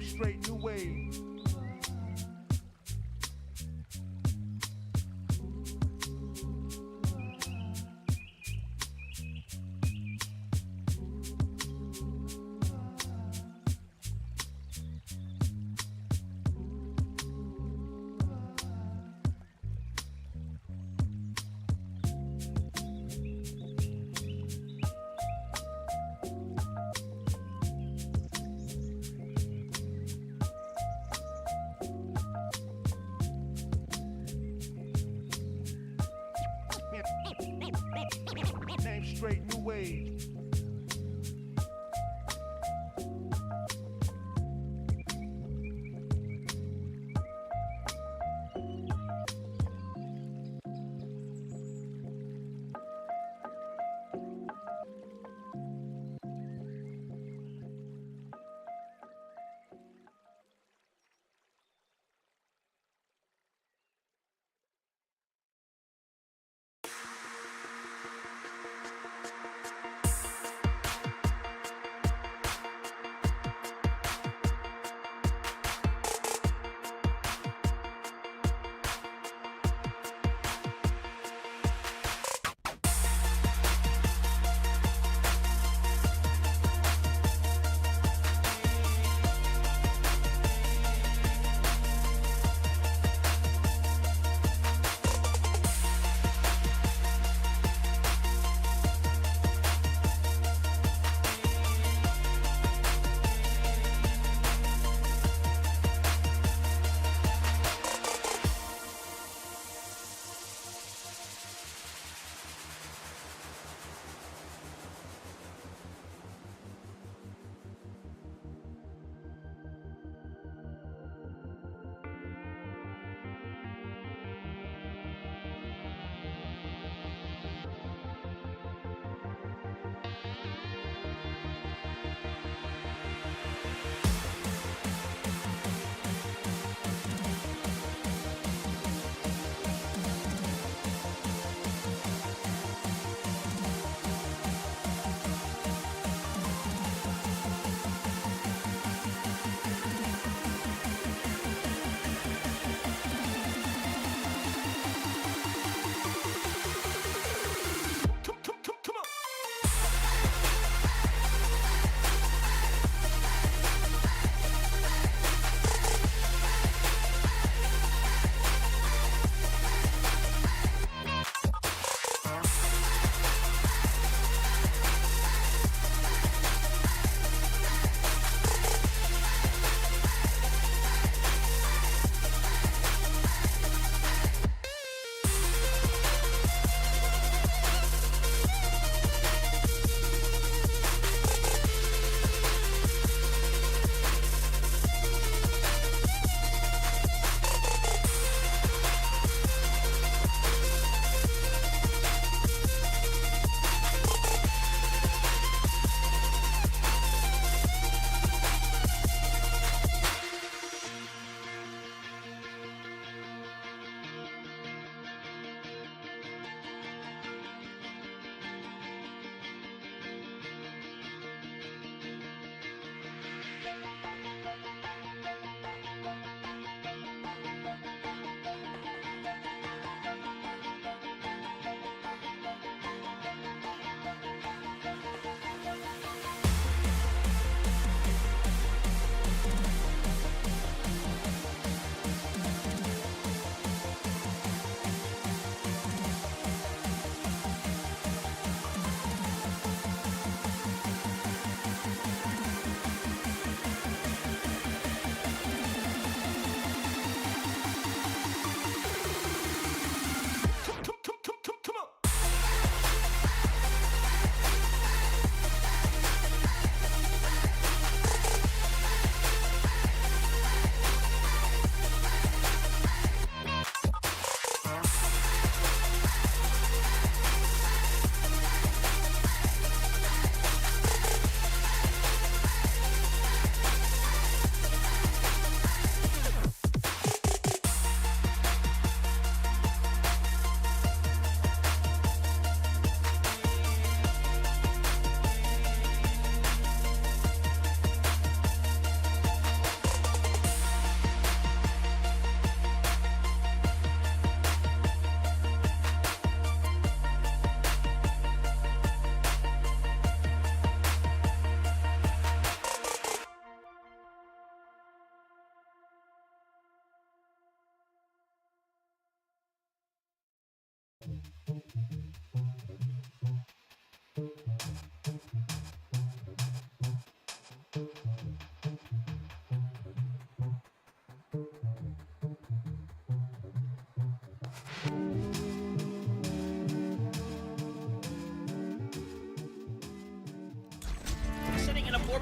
straight new wave. Name straight new wave.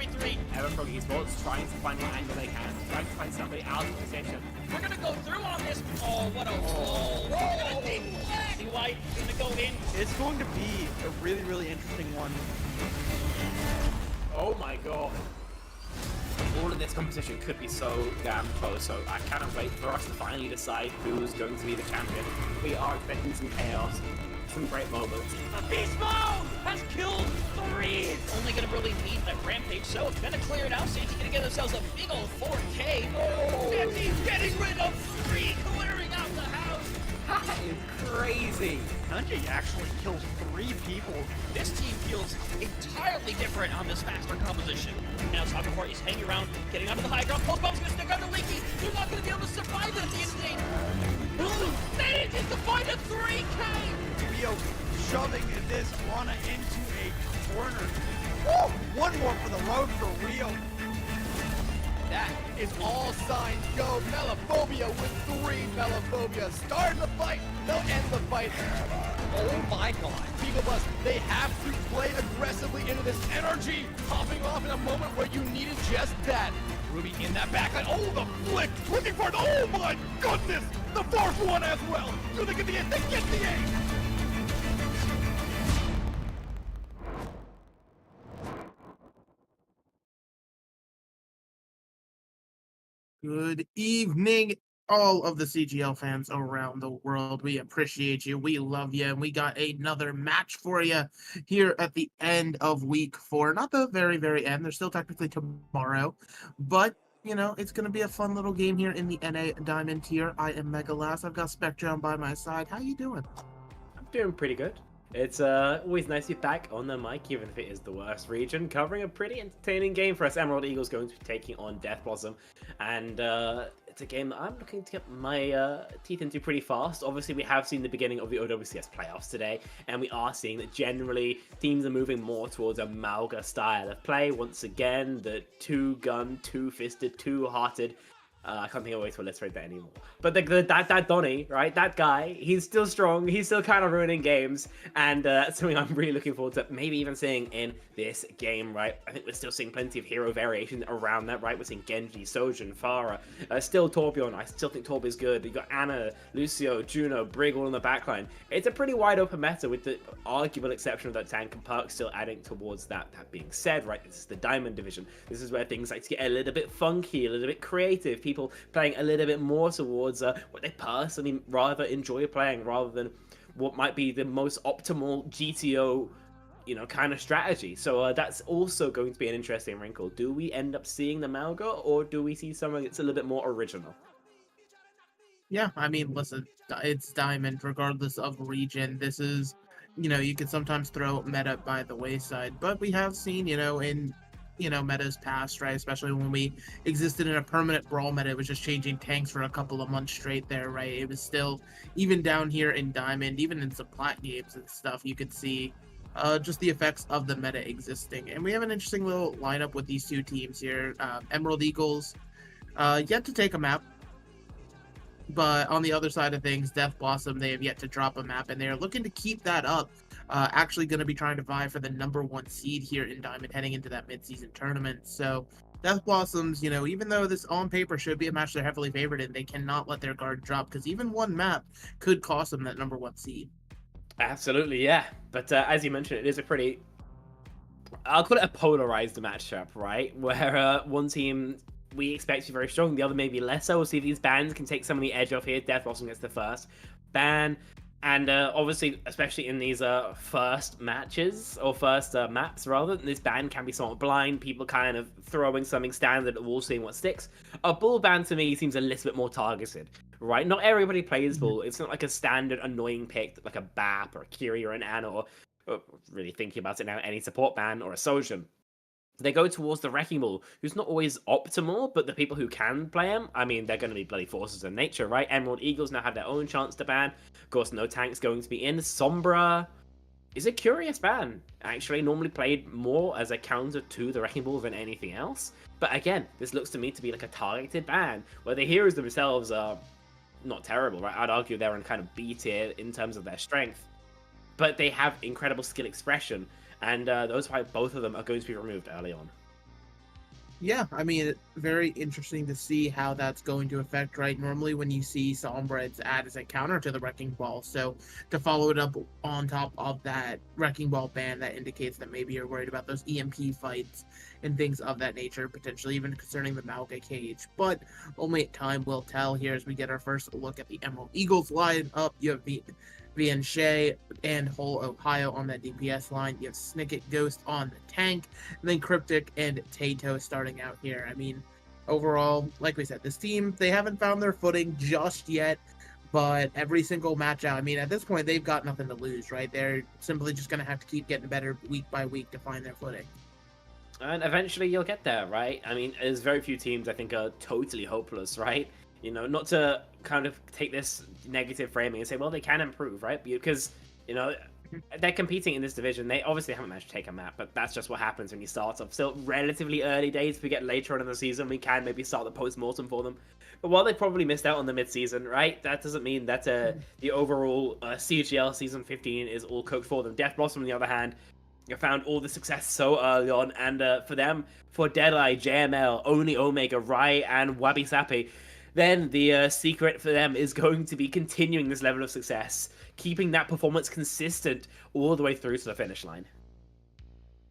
3-3. Everfrog Esports trying to find what angle they can, trying to find somebody out of position. We're gonna go through on this. Oh, what a roll. We're gonna take Flashy White. Gonna go in. It's going to be a really, really interesting one. Oh my god. All of this competition could be so damn close, so I cannot wait for us to finally decide who's going to be the champion. We are expecting some chaos, some great moments. Beast Mode has killed 3. Only gonna really need that rampage, so it's gonna clear it out. CG gonna get themselves a big old 4K. Oh, 50 getting rid of 3, clearing out the house. That is crazy. Sanji actually kills 3 people. This team feels entirely different on this faster composition. Now Sakura is hanging around, getting onto the high ground. Post bomb's gonna stick under Leaky. They're not gonna be able to survive it at the end of the day. Manages to find a 3K. Rio shoving this Lana into a corner. Woo! One more for the road for Rio. That is all signs go. Melophobia with 3 Melophobia. Starting the fight. They'll end the fight. Oh my god. Beagle Bus, they have to play aggressively into this energy. Popping off in a moment where you needed just that. Ruby in that backline. Oh, the flick. Looking for it. Oh my goodness. The fourth one as well. Do they get the A? They get the A. Good evening, all of the CGL fans around the world. We appreciate you. We love you. And we got another match for you here at the end of week 4. Not the very, very end. There's still technically tomorrow. But, you know, it's going to be a fun little game here in the NA Diamond tier. I am Megalas. I've got Spectrum by my side. How you doing? I'm doing pretty good. It's always nice to be back on the mic, even if it is the worst region, covering a pretty entertaining game for us. Emerald Eagle's going to be taking on Death Blossom, and it's a game that I'm looking to get my teeth into pretty fast. Obviously, we have seen the beginning of the OWCS playoffs today, and we are seeing that generally teams are moving more towards a Malga style of play. Once again, the two-gun, two-fisted, two-hearted. I can't think of a way to illustrate that anymore. But that Donnie, right? That guy, he's still strong. He's still kind of ruining games. And something I'm really looking forward to maybe even seeing in this game, right? I think we're still seeing plenty of hero variation around that, right? We're seeing Genji, Sojin, Pharah, still Torbjorn. I still think Torb is good. You got Anna, Lucio, Juno, Brig all in the backline. It's a pretty wide open meta with the arguable exception of that tank and Perk still adding towards that. That being said, right? This is the Diamond Division. This is where things like to get a little bit funky, a little bit creative. People playing a little bit more towards what they personally rather enjoy playing rather than what might be the most optimal GTO, you know, kind of strategy. So that's also going to be an interesting wrinkle. Do we end up seeing the Malga, or do we see something that's a little bit more original? Yeah, I mean, listen, it's Diamond, regardless of region. This is, you know, you can sometimes throw meta by the wayside, but we have seen, you know, in metas past, right? Especially when we existed in a permanent brawl meta, it was just changing tanks for a couple of months straight there, right? It was still, even down here in Diamond, even in some plat games and stuff, you could see just the effects of the meta existing. And we have an interesting little lineup with these two teams here. Emerald Eagles, yet to take a map. But on the other side of things, Death Blossom, they have yet to drop a map, and they're looking to keep that up. Actually going to be trying to vie for the #1 seed here in Diamond heading into that mid-season tournament. So Death Blossoms, you know, even though this on paper should be a match they're heavily favored in, they cannot let their guard drop, because even one map could cost them that #1 seed. Absolutely, yeah. But as you mentioned, it is a pretty, I'll call it a polarized matchup, right? Where one team we expect to be very strong, the other maybe less so. We'll see if these bans can take some of the edge off here. Death Blossom gets the first ban. And obviously, especially in these first matches, or first maps rather, this ban can be somewhat blind. People kind of throwing something standard at the wall, seeing what sticks. A bull ban to me seems a little bit more targeted, right? Not everybody plays bull. It's not like a standard annoying pick, like a BAP or a Kiri or an Anna, or really thinking about it now, any support ban or a Sojin. They go towards the Wrecking Ball, who's not always optimal, but the people who can play him, I mean, they're going to be bloody forces of nature, right? Emerald Eagles now have their own chance to ban. Of course, no tanks going to be in. Sombra is a curious ban, actually. Normally played more as a counter to the Wrecking Ball than anything else. But again, this looks to me to be like a targeted ban, where the heroes themselves are not terrible, right? I'd argue they're in kind of B tier in terms of their strength. But they have incredible skill expression. And those why both of them are going to be removed early on. Yeah, I mean, very interesting to see how that's going to affect, right? Normally, when you see Sombreads add as a counter to the Wrecking Ball, so to follow it up on top of that Wrecking Ball ban, that indicates that maybe you're worried about those EMP fights and things of that nature, potentially even concerning the Malga cage. But only time will tell here as we get our first look at the Emerald Eagles line up. You have the Vian Shea and Hull, Ohio on that DPS line. You have Snicket Ghost on the tank, and then Cryptic and Tato starting out here. I mean, overall, like we said, this team, they haven't found their footing just yet, but every single match out, I mean, at this point, they've got nothing to lose, right? They're simply just going to have to keep getting better week by week to find their footing. And eventually you'll get there, right? I mean, there's very few teams I think are totally hopeless, right? You know, not to kind of take this negative framing and say, well, they can improve, right? Because, you know, they're competing in this division. They obviously haven't managed to take a map, but that's just what happens when you start off. Still relatively early days. If we get later on in the season, we can maybe start the post-mortem for them. But while they probably missed out on the mid-season, right, that doesn't mean that the overall CGL Season 15 is all cooked for them. Death Blossom, on the other hand, found all the success so early on, and for them, for Deadeye, JML, Oni Omega, Rai, and Wabi Sapi, then the secret for them is going to be continuing this level of success, keeping that performance consistent all the way through to the finish line.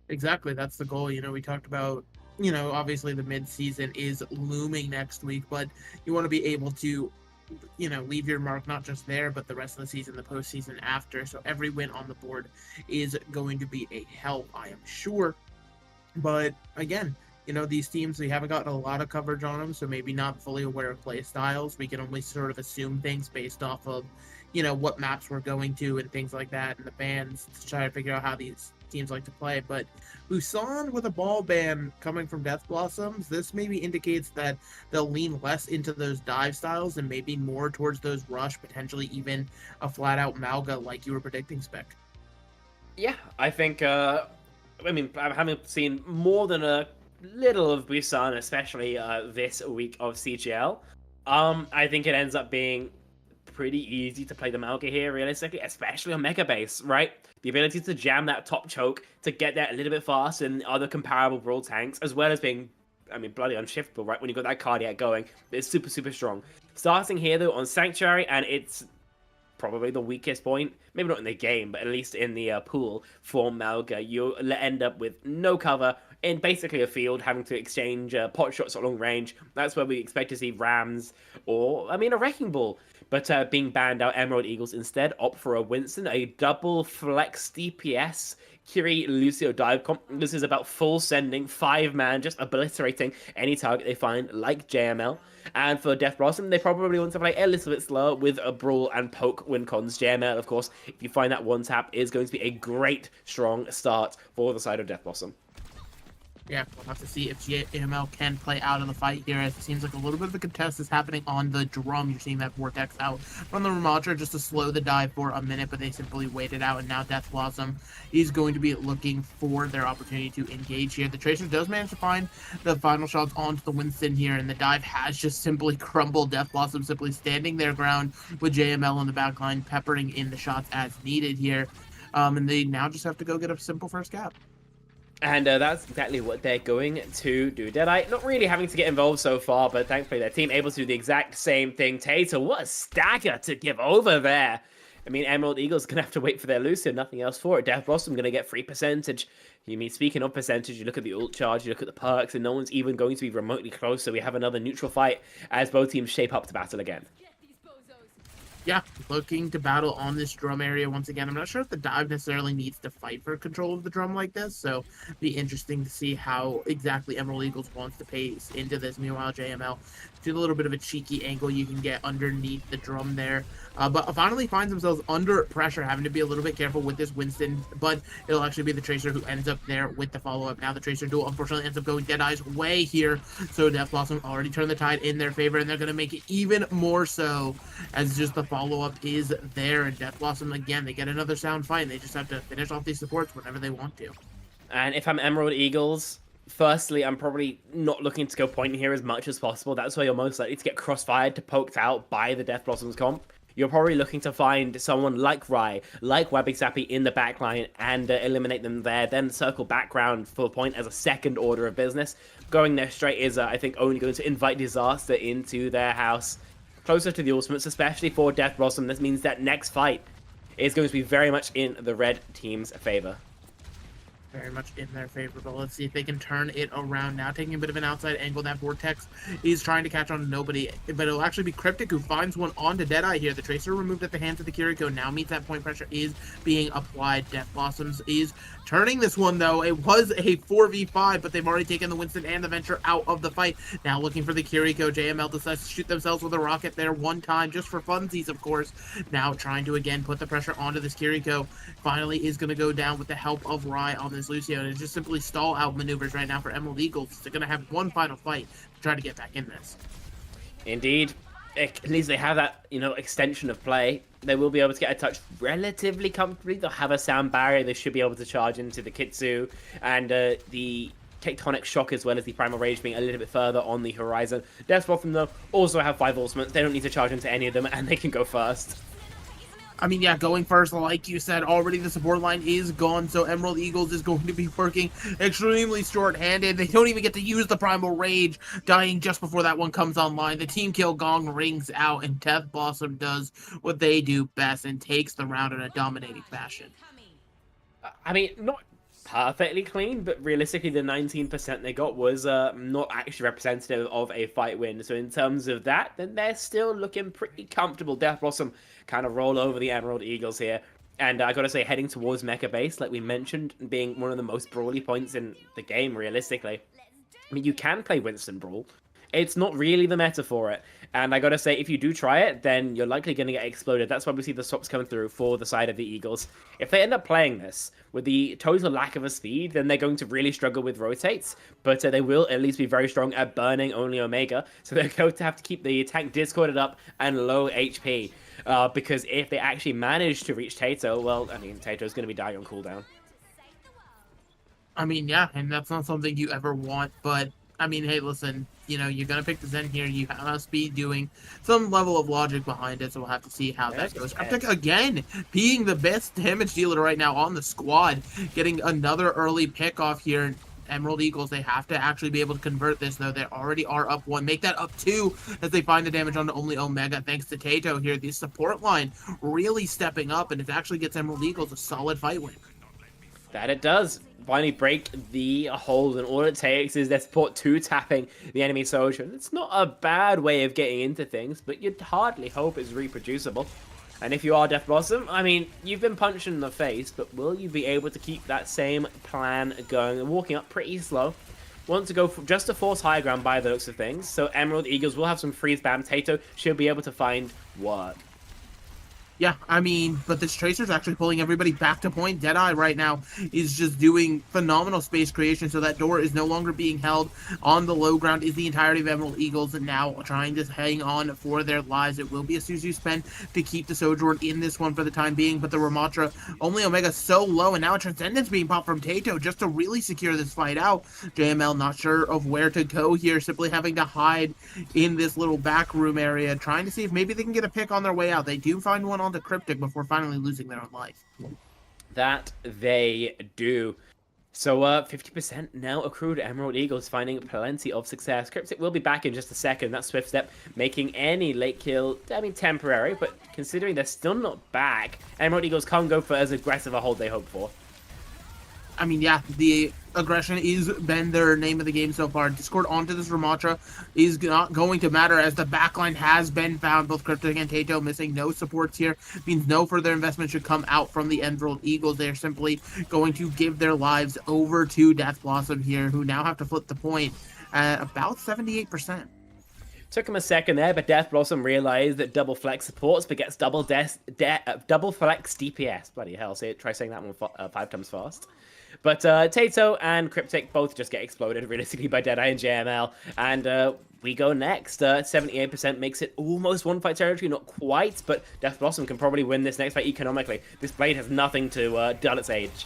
Exactly, that's the goal. You know, we talked about, you know, obviously the mid-season is looming next week, but you want to be able to, you know, leave your mark not just there, but the rest of the season, the postseason after. So every win on the board is going to be a help, I am sure. But again, you know, these teams, we haven't gotten a lot of coverage on them, so maybe not fully aware of play styles. We can only sort of assume things based off of, you know, what maps we're going to and things like that, and the bans to try to figure out how these teams like to play. But Busan with a ball ban coming from Death Blossoms, this maybe indicates that they'll lean less into those dive styles and maybe more towards those rush, potentially even a flat-out Malga like you were predicting, Spec. Yeah, I think, I mean, I haven't seen more than a little of Busan, especially this week of CGL. I think it ends up being pretty easy to play the Malga here, realistically, especially on Mega Base, right? The ability to jam that top choke, to get there a little bit faster than other comparable Brawl tanks, as well as being, I mean, bloody unshiftable, right? When you got that cardiac going, it's super, super strong. Starting here, though, on Sanctuary, and it's probably the weakest point, maybe not in the game, but at least in the pool for Malga. You'll end up with no cover in basically a field, having to exchange pot shots at long range. That's where we expect to see Rams or, I mean, a Wrecking Ball. But being banned out, Emerald Eagles instead opt for a Winston, a double flex DPS Kiri Lucio dive comp. This is about full sending, 5-man, just obliterating any target they find, like JML. And for Death Blossom, they probably want to play a little bit slower with a Brawl and Poke win cons. JML, of course, if you find that one tap, is going to be a great, strong start for the side of Death Blossom. Yeah, we'll have to see if JML can play out of the fight here, as it seems like a little bit of a contest is happening on the drum. You're seeing that Vortex out from the Ramattra just to slow the dive for a minute, but they simply waited out, and now Death Blossom is going to be looking for their opportunity to engage here. The Tracer does manage to find the final shots onto the Winston here, and the dive has just simply crumbled. Death Blossom simply standing their ground with JML on the backline, peppering in the shots as needed here. And they now just have to go get a simple first cap. And that's exactly what they're going to do. Deadeye not really having to get involved so far, but thankfully their team able to do the exact same thing. Tater, what a stagger to give over there. I mean, Emerald Eagles going to have to wait for their Lucio, nothing else for it. Death Blossom going to get free percentage. You mean, speaking of percentage, you look at the ult charge, you look at the perks, and no one's even going to be remotely close, so we have another neutral fight as both teams shape up to battle again. Yeah, looking to battle on this drum area once again. I'm not sure if the dive necessarily needs to fight for control of the drum like this, so be interesting to see how exactly Emerald Eagles wants to pace into this. Meanwhile, JML, see a little bit of a cheeky angle you can get underneath the drum there, but finally finds themselves under pressure, having to be a little bit careful with this Winston, but it'll actually be the Tracer who ends up there with the follow-up. Now the Tracer duel unfortunately ends up going Deadeye's way here, so Death Blossom already turned the tide in their favor, and they're going to make it even more so as just the follow-up is there. And Death Blossom, again, they get another sound fight. They just have to finish off these supports whenever they want to. And if I'm Emerald Eagles, firstly, I'm probably not looking to go point here as much as possible. That's where you're most likely to get crossfired to poked out by the Death Blossoms comp. You're probably looking to find someone like Rai, like Wabi Sapi in the backline and eliminate them there, then circle background for point as a second order of business. going there straight is, I think, only going to invite disaster into their house. Closer to the ultimates, especially for Death Blossom. This means that next fight is going to be very much in the red team's favor. Very much in their favor, but let's see if they can turn it around now. Taking a bit of an outside angle, that Vortex is trying to catch on to nobody, but it'll actually be Cryptic who finds one onto Deadeye here. The Tracer removed at the hands of the Kiriko now means that point pressure is being applied. Death Blossoms is turning this one, though. It was a 4v5, but they've already taken the Winston and the Venture out of the fight. Now looking for the Kiriko. JML decides to shoot themselves with a rocket there one time, just for funsies, of course. Now trying to, again, put the pressure onto this Kiriko. Finally is going to go down with the help of Rai on this Lucio, and it's just simply stall out maneuvers right now for Emerald Eagles. They're going to have one final fight to try to get back in this. Indeed. At least they have that, extension of play. They will be able to get a touch relatively comfortably. They'll have a sound barrier. They should be able to charge into the Kitsu and the Tectonic Shock, as well as the Primal Rage being a little bit further on the horizon. Death Blossom, though, also have 5 ultimates. They don't need to charge into any of them, and they can go first. I mean, yeah, going first, like you said, already the support line is gone, so Emerald Eagles is going to be working extremely short-handed. They don't even get to use the Primal Rage, dying just before that one comes online. The team kill gong rings out, and Death Blossom does what they do best and takes the round in a dominating fashion. I mean, not perfectly clean, but realistically, the 19% they got was not actually representative of a fight win. So in terms of that, then they're still looking pretty comfortable. Death Blossom kind of roll over the Emerald Eagles here. And I gotta say, heading towards Mecha Base, like we mentioned, being one of the most brawly points in the game, realistically. I mean, you can play Winston Brawl. It's not really the meta for it. And I gotta say, if you do try it, then you're likely gonna get exploded. That's why we see the swaps coming through for the side of the Eagles. If they end up playing this with the total lack of a speed, then they're going to really struggle with rotates. But they will at least be very strong at burning only Omega. So they're going to have to keep the tank discorded up and low HP. Because if they actually manage to reach Tato, well, I mean, Tato's going to be dying on cooldown. I mean, yeah, and that's not something you ever want, but, I mean, hey, listen, you're going to pick the Zen here. You must be doing some level of logic behind it, so we'll have to see how that goes. Cryptic, again, being the best damage dealer right now on the squad, getting another early pick off here. Emerald Eagles, they have to actually be able to convert this, though. They already are up 1. Make that up 2 as they find the damage onto only Omega, thanks to Tato here. The support line really stepping up, and it actually gets Emerald Eagles a solid fight win. That it does. Finally break the hold, and all it takes is their support 2 tapping the enemy soldier. It's not a bad way of getting into things, but you'd hardly hope it's reproducible. And if you are Death Blossom, I mean, you've been punched in the face, but will you be able to keep that same plan going? And walking up pretty slow. Want to go for just to force high ground by the looks of things. So Emerald Eagles will have some freeze spam. Tato should be able to find work. Yeah, I mean, but this Tracer's actually pulling everybody back to point. Deadeye right now is just doing phenomenal space creation, so that door is no longer being held. On the low ground is the entirety of Emerald Eagles, and now trying to hang on for their lives. It will be a Suzu spend to keep the Sojourn in this one for the time being, but the Ramatra, only Omega so low, and now a Transcendence being popped from Tato just to really secure this fight out. JML not sure of where to go here, simply having to hide in this little back room area, trying to see if maybe they can get a pick on their way out. They do find one on the Cryptic before finally losing their own life. That they do. So 50% now accrued. Emerald Eagles finding plenty of success. Cryptic will be back in just a second. That Swift Step making any late kill, I mean, temporary, but considering they're still not back, Emerald Eagles can't go for as aggressive a hold they hoped for. I mean, yeah, the aggression is been their name of the game so far. Discord onto this Ramatra is not going to matter as the backline has been found. Both Cryptic and Tato missing no supports here. Means no further investment should come out from the Emerald Eagles. They're simply going to give their lives over to Death Blossom here, who now have to flip the point at about 78%. Took him a second there, but Death Blossom realized that double flex supports, but gets double flex DPS. Bloody hell, try saying that one 5 times fast. But Tato and Cryptic both just get exploded realistically by Deadeye and JML. And we go next. 78% makes it almost one fight territory, not quite, but Death Blossom can probably win this next fight economically. This blade has nothing to dull its age.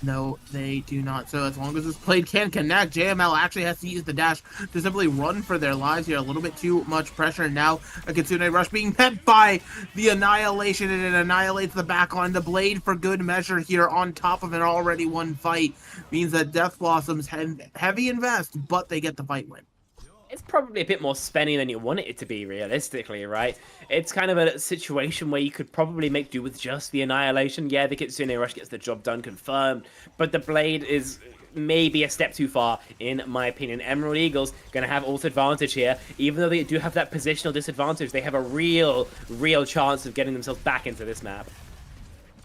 No, they do not. So as long as this blade can connect, JML actually has to use the dash to simply run for their lives here. A little bit too much pressure. Now a Kitsune Rush being met by the Annihilation, and it annihilates the backline. The blade, for good measure here, on top of an already won fight, means that Death Blossoms heavy invest, but they get the fight win. It's probably a bit more spenny than you want it to be, realistically, right? It's kind of a situation where you could probably make do with just the Annihilation. Yeah, the Kitsune Rush gets the job done, confirmed, but the Blade is maybe a step too far, in my opinion. Emerald Eagles going to have ult advantage here. Even though they do have that positional disadvantage, they have a real chance of getting themselves back into this map.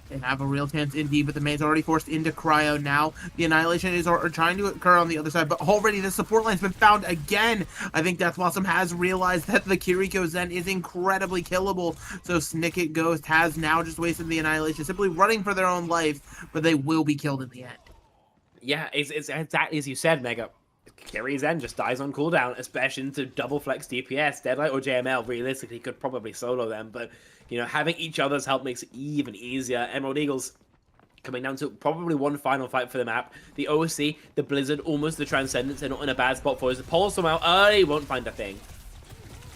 They have a real chance indeed, but the main's already forced into cryo now. The Annihilation is trying to occur on the other side, but already the support line's been found again. I think Death Blossom has realized that the Kiriko Zen is incredibly killable, so Snicket Ghost has now just wasted the Annihilation, simply running for their own life, but they will be killed in the end. Yeah, it's exactly as you said, Mega. Kiri Zen just dies on cooldown, especially into double flex DPS. Deadlight or JML realistically could probably solo them, but you know, having each other's help makes it even easier. Emerald Eagles coming down to probably one final fight for the map. The OC, the Blizzard, almost the Transcendence. They're not in a bad spot for us. The Pulse them out early, won't find a thing.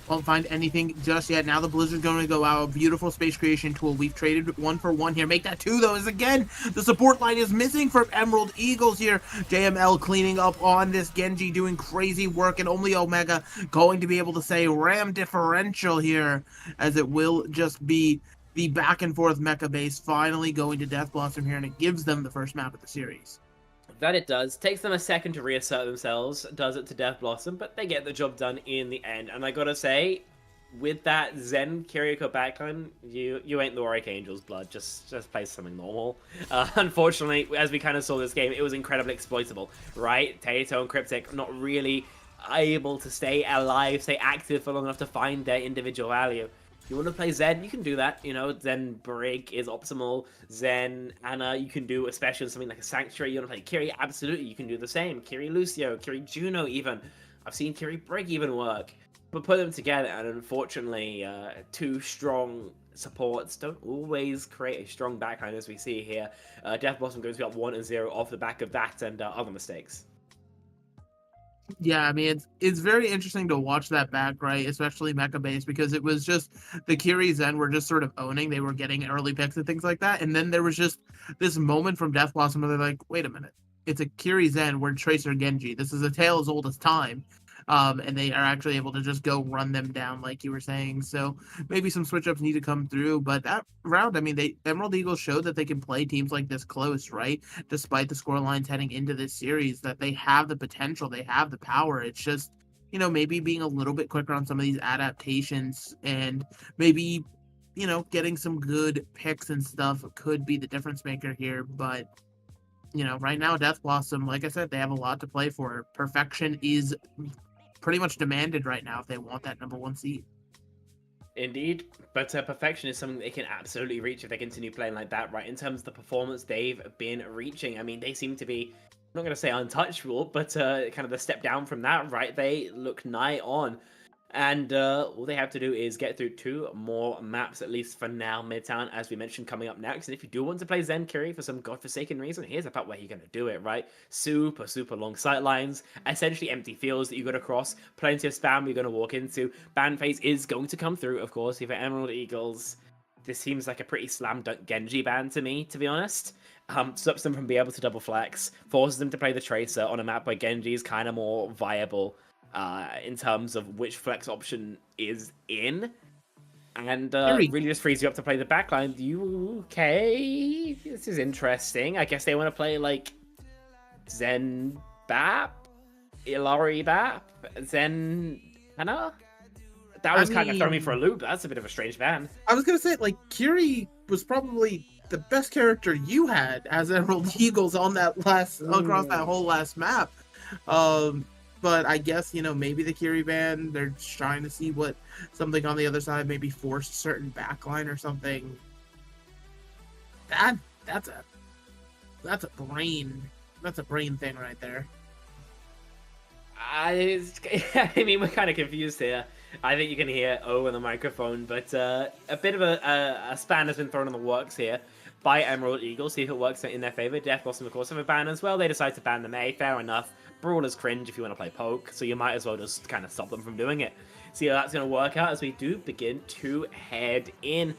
Won't find anything just yet. Now the Blizzard's going to go out. A beautiful space creation tool. We've traded 1 for 1 here. Make that 2, though, as again, the support line is missing from Emerald Eagles here. JML cleaning up on this. Genji doing crazy work, and only Omega going to be able to say Ram differential here, as it will just be the back and forth mecha base finally going to Death Blossom here, and it gives them the first map of the series. That it does. Takes them a second to reassert themselves, does it to Death Blossom, but they get the job done in the end. And I gotta say, with that Zen Kiriko backline, you ain't the Warwick Angel's blood. Just play something normal. Unfortunately, as we kind of saw this game, it was incredibly exploitable, right? Taito and Cryptic not really able to stay alive, stay active for long enough to find their individual value. You want to play Zen, you can do that. You know, Zen Brig is optimal. Zen Anna, you can do, especially something like a Sanctuary. You want to play Kiri, absolutely, you can do the same. Kiri Lucio, Kiri Juno, even. I've seen Kiri Brig even work. But put them together, and unfortunately, 2 strong supports don't always create a strong backline, as we see here. Death Blossom goes up 1-0 off the back of that and other mistakes. Yeah, I mean, it's very interesting to watch that back, right? Especially mecha base, because it was just the Kiri Zen were just sort of owning. They were getting early picks and things like that. And then there was just this moment from Death Blossom where they're like, wait a minute. It's a Kiri Zen. We're Tracer Genji. This is a tale as old as time. And they are actually able to just go run them down, like you were saying. So maybe some switch ups need to come through. But that round, I mean, Emerald Eagles showed that they can play teams like this close, right? Despite the score lines heading into this series, that they have the potential, they have the power. It's just, you know, maybe being a little bit quicker on some of these adaptations, and maybe, you know, getting some good picks and stuff could be the difference maker here. But you know, right now, Death Blossom, like I said, they have a lot to play for. Perfection is pretty much demanded right now if they want that #1 seed. Indeed, but perfection is something they can absolutely reach if they continue playing like that, right? In terms of the performance they've been reaching, I mean, they seem to be, I'm not going to say untouchable, but kind of the step down from that, right? They look nigh on. And all they have to do is get through 2 more maps, at least for now. Midtown, as we mentioned, coming up next. And if you do want to play Zen Kiri for some godforsaken reason, here's about where you're going to do it, right? Super long sight lines, essentially empty fields that you got to cross, plenty of spam you're going to walk into. Ban phase is going to come through, of course. If you're Emerald Eagles, this seems like a pretty slam dunk Genji ban to me, to be honest. Stops them from being able to double flex, forces them to play the Tracer on a map where Genji is kind of more viable. In terms of which flex option is in, and really just frees you up to play the backline. Okay, this is interesting. I guess they want to play like Zen Bap, Ilari Bap, Zen Anna. That was kind of throwing me for a loop. That's a bit of a strange ban. I was gonna say, like, Kiri was probably the best character you had as Emerald Eagles on that across that whole last map. But I guess, you know, maybe the Kiri ban, they're just trying to see what something on the other side, maybe force a certain backline or something. That's a brain thing right there. I mean, we're kind of confused here. I think you can hear O on the microphone, but a bit of a span has been thrown in the works here. by Emerald Eagle, see if it works in their favor. Death Blossom, of course, have a ban as well. They decide to ban the Mei, fair enough. Brawler's cringe if you want to play poke, so you might as well just kind of stop them from doing it. See how that's going to work out as we do begin to head in.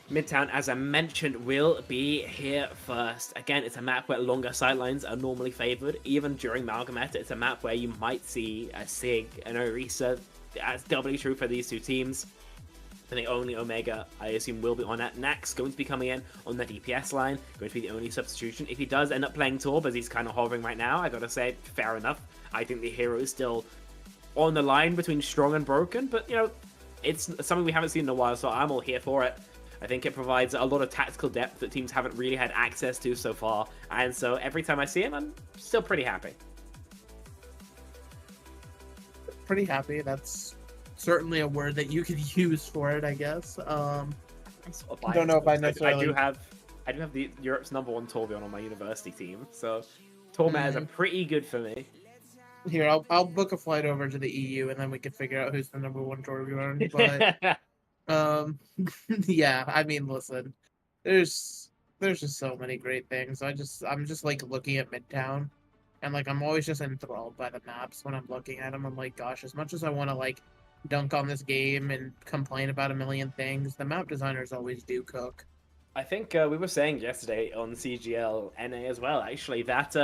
Midtown, as I mentioned, will be here first. Again, it's a map where longer sightlines are normally favored. Even during Malgameta, it's a map where you might see a Sig, an Orisa. That's doubly true for these two teams. I think only Omega, I assume, will be on at next. Going to be coming in on the DPS line. Going to be the only substitution. If he does end up playing Torb, as he's kind of hovering right now, I gotta say, fair enough. I think the hero is still on the line between strong and broken, but, you know, it's something we haven't seen in a while, so I'm all here for it. I think it provides a lot of tactical depth that teams haven't really had access to so far, and so every time I see him, I'm still pretty happy. Pretty happy. That's certainly a word that you could use for it, I guess. I don't know if I necessarily. I do have the Europe's #1 Torbjorn on my university team, so Tormers are pretty good for me. Here, I'll book a flight over to the EU, and then we can figure out who's the #1 Torbjorn. But yeah, I mean, listen, there's just so many great things. I'm just like looking at Midtown, and like I'm always just enthralled by the maps when I'm looking at them. I'm like, gosh, as much as I want to like dunk on this game and complain about a million things, the map designers always do cook. I think we were saying yesterday on CGL NA as well, actually, that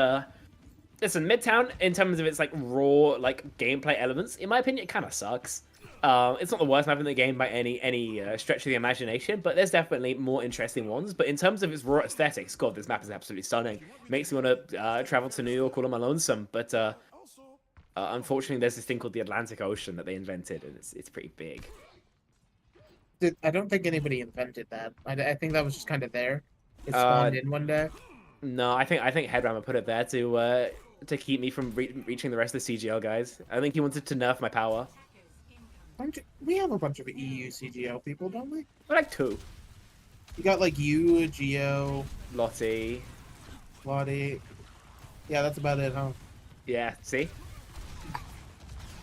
listen, Midtown, in terms of its like raw like gameplay elements, in my opinion, it kind of sucks. It's not the worst map in the game by any stretch of the imagination, but there's definitely more interesting ones. But in terms of its raw aesthetics, God, this map is absolutely stunning. Makes me want to travel to New York all on my lonesome. But unfortunately, there's this thing called the Atlantic Ocean that they invented, and it's pretty big. I don't think anybody invented that. I think that was just kind of there. It spawned in one day. No, I think Headrammer put it there to keep me from reaching the rest of the CGL guys. I think he wanted to nerf my power. We have a bunch of EU CGL people, don't we? We're like 2. You got like you, Geo, Lottie. Yeah, that's about it, huh? Yeah, see?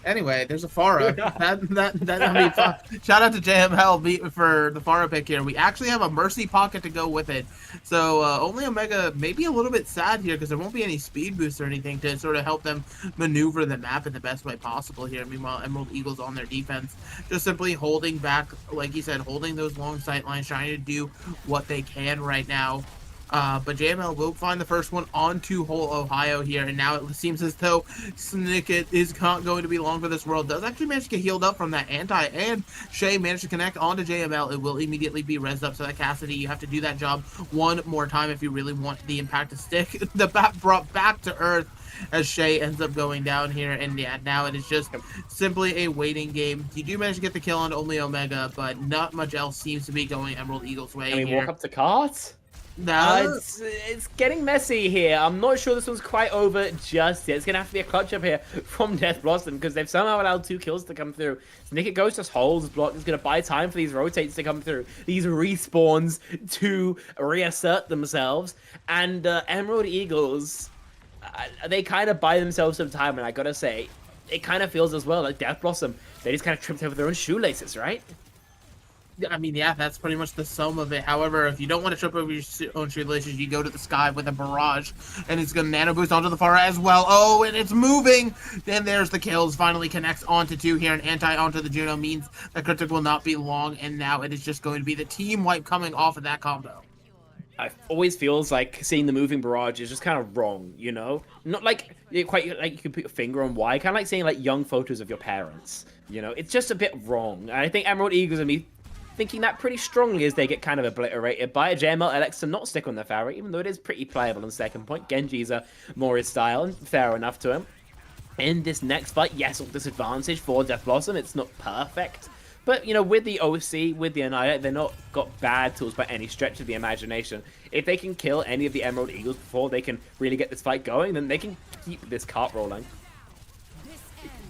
Anyway, there's a Pharah. I mean, shout out to JML for the Pharah pick here. We actually have a Mercy Pocket to go with it. So only Omega may be a little bit sad here because there won't be any speed boosts or anything to sort of help them maneuver the map in the best way possible here. Meanwhile, Emerald Eagles on their defense, just simply holding back, like you said, holding those long sight lines, trying to do what they can right now. But JML will find the first one onto Whole Ohio here, and now it seems as though Snicket is not going to be long for this world. Does actually manage to get healed up from that anti, and Shay managed to connect onto JML. It will immediately be rezzed up, so that Cassidy, you have to do that job one more time if you really want the impact to stick. The bat brought back to earth as Shay ends up going down here, and yeah, now it is just simply a waiting game. You do manage to get the kill on only Omega, but not much else seems to be going Emerald Eagle's way. Can we here. walk up to cart? No. It's getting messy here. I'm not sure this one's quite over just yet. It's going to have to be a clutch up here from Death Blossom because they've somehow allowed 2 kills to come through. Snicket Ghost just holds block. Is going to buy time for these rotates to come through. These respawns to reassert themselves. And Emerald Eagles, they kind of buy themselves some time. And I got to say, it kind of feels as well like Death Blossom. They just kind of tripped over their own shoelaces, right? I mean, yeah, that's pretty much the sum of it. However, if you don't want to trip over your own shoelaces, you go to the sky with a barrage, and it's going to nano boost onto the Pharah as well. Oh, and it's moving! Then there's the kills. Finally connects onto 2 here, and anti onto the Juno means that Cryptic will not be long, and now it is just going to be the team wipe coming off of that combo. It always feels like seeing the moving barrage is just kind of wrong, you know? Not like quite like you can put your finger on why. Kind of like seeing like young photos of your parents, you know? It's just a bit wrong. And I think Emerald Eagles and me thinking that pretty strongly as they get kind of obliterated by a JML Alex to not stick on the Pharah, even though it is pretty playable on second point. Genji's more his style, and fair enough to him. In this next fight, yes, disadvantage for Death Blossom. It's not perfect. But, you know, with the OC, with the Annihilator, they're not got bad tools by any stretch of the imagination. If they can kill any of the Emerald Eagles before they can really get this fight going, then they can keep this cart rolling.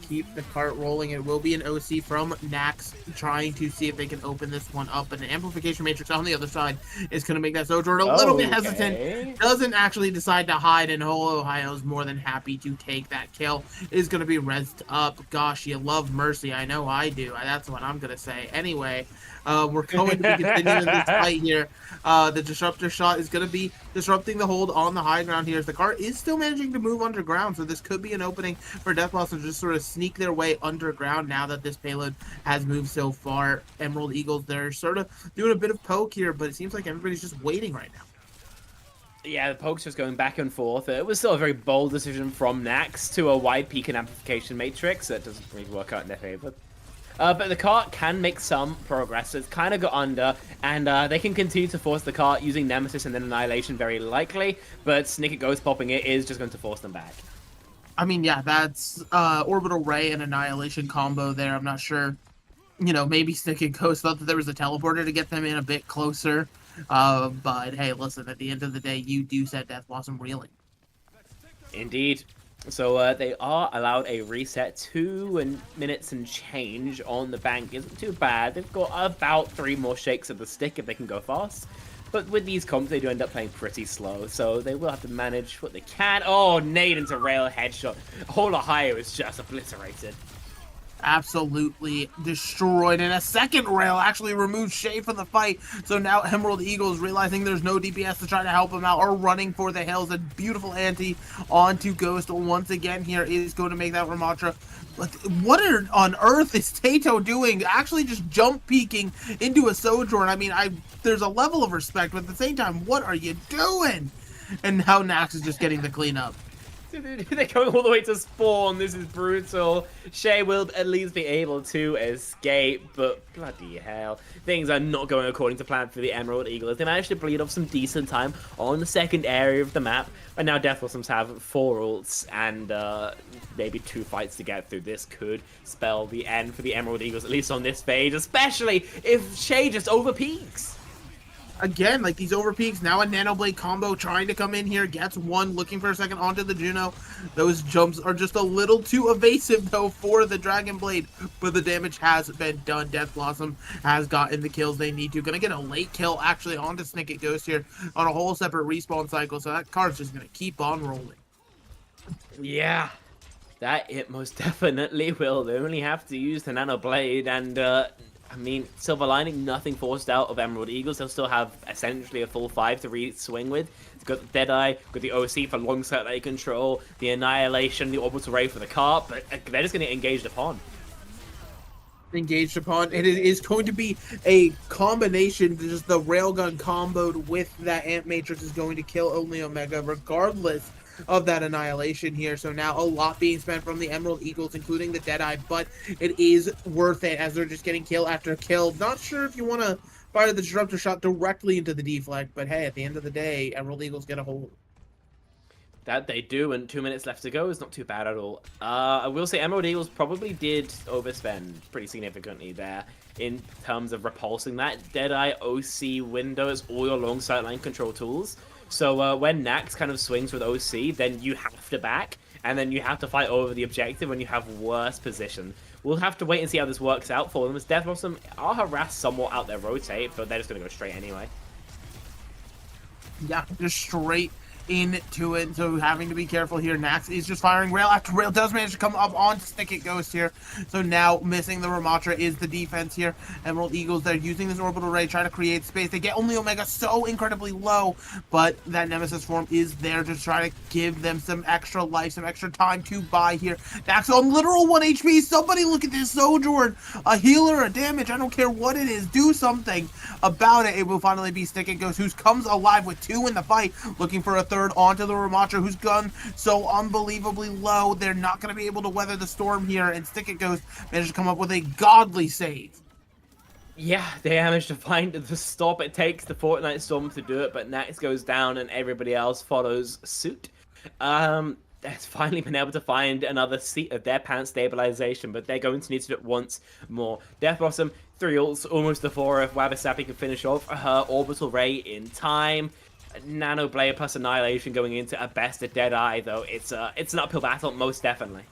keep the cart rolling. It will be an OC from Nax trying to see if they can open this one up. But an Amplification Matrix on the other side is going to make that Sojourn a little bit hesitant. Doesn't actually decide to hide, and Whole Ohio is more than happy to take that kill. Is going to be rezzed up. Gosh, you love Mercy. I know I do. That's what I'm going to say. Anyway, we're going to be continuing this fight here. The Disruptor shot is going to be disrupting the hold on the high ground here. As the cart is still managing to move underground, so this could be an opening for Death Blossom to just sort of sneak their way underground now that this payload has moved so far. Emerald Eagles, they're sort of doing a bit of poke here, but it seems like everybody's just waiting right now. Yeah, the poke's just going back and forth. It was still a very bold decision from Nax to a wide peak and amplification matrix. That doesn't really work out in their favor. But the cart can make some progress. It's kind of got under, and they can continue to force the cart using Nemesis and then Annihilation very likely, but Snicket Ghost popping it is just going to force them back. I mean, yeah, that's Orbital Ray and Annihilation combo there. I'm not sure. You know, maybe Snicket Ghost thought that there was a teleporter to get them in a bit closer. But hey, listen, at the end of the day, you do set Death Blossom reeling. Indeed. So they are allowed a reset 2 minutes and change on the bank. Isn't too bad. They've got about 3 more shakes of the stick if they can go fast. But with these comps, they do end up playing pretty slow. So they will have to manage what they can. Oh, nade into rail headshot. Whole Ohio is just obliterated. Absolutely destroyed, and a second rail actually removed Shay from the fight. So now Emerald Eagles, realizing there's no DPS to try to help him out, are running for the hills. A beautiful anti onto Ghost once again here is going to make that Ramattra. But what on earth is Tato doing? Actually just jump peeking into a Sojourn. I mean, there's a level of respect, but at the same time, what are you doing? And now Nax is just getting the cleanup. They're going all the way to spawn. This is brutal. Shay will at least be able to escape, but bloody hell. Things are not going according to plan for the Emerald Eagles. They managed to bleed off some decent time on the second area of the map, and now Death Blossoms have 4 ults and maybe 2 fights to get through. This could spell the end for the Emerald Eagles, at least on this phase, especially if Shay just overpeaks. Again, like these overpeaks, now a Nanoblade combo trying to come in here, gets one, looking for a second onto the Juno. Those jumps are just a little too evasive, though, for the Dragon Blade, but the damage has been done. Death Blossom has gotten the kills they need to. Gonna get a late kill, actually, onto Snicket Ghost here on a whole separate respawn cycle, so that card's just gonna keep on rolling. Yeah, that it most definitely will. They only have to use the Nanoblade, and I mean, Silver Lining, nothing forced out of Emerald Eagles. They'll still have essentially a full 5 to re-swing with. They've got the Deadeye, got the OC for long sight they control, the Annihilation, the Orbital Ray for the cart, but they're just going to get engaged upon. Engaged upon, and it is going to be a combination. Just the Railgun comboed with that Ant Matrix is going to kill only Omega, regardless of that Annihilation here. So now a lot being spent from the Emerald Eagles, including the Deadeye, but it is worth it as they're just getting kill after kill. Not sure if you want to fire the Disruptor shot directly into the deflect, but hey, at the end of the day, Emerald Eagles get a hold. That they do, and 2 minutes left to go is not too bad at all. I will say Emerald Eagles probably did overspend pretty significantly there in terms of repulsing that Deadeye OC window as all your long sightline control tools. So when Nax kind of swings with OC, then you have to back, and then you have to fight over the objective when you have worse position. We'll have to wait and see how this works out for them, as Death Blossom are harassed somewhat out their rotate, but they're just going to go straight anyway. Yeah, just straight into it, so having to be careful here. Nax is just firing rail after rail, does manage to come up onto Snicket Ghost here, so now missing the Ramattra is the defense here. Emerald Eagles, they're using this Orbital Ray, trying to create space. They get only Omega so incredibly low, but that Nemesis form is there to try to give them some extra life, some extra time to buy here. Nax on literal 1 HP, somebody look at this Sojourn, a healer, a damage, I don't care what it is, do something about it. It will finally be Snicket Ghost, who comes alive with 2 in the fight, looking for a third onto the Ramattra, who's gone so unbelievably low. They're not going to be able to weather the storm here, and Snicket Ghost managed to come up with a godly save. Yeah, they managed to find the stop it takes the Fortnite Storm to do it, but Nax goes down and everybody else follows suit. Has finally been able to find another seat of their pants stabilization, but they're going to need to do it once more. Death Blossom, 3 ults, almost the 4 if Wabisabi can finish off her Orbital Ray in time. Nano Blade plus Annihilation going into a best of Deadeye, though it's an uphill battle, most definitely.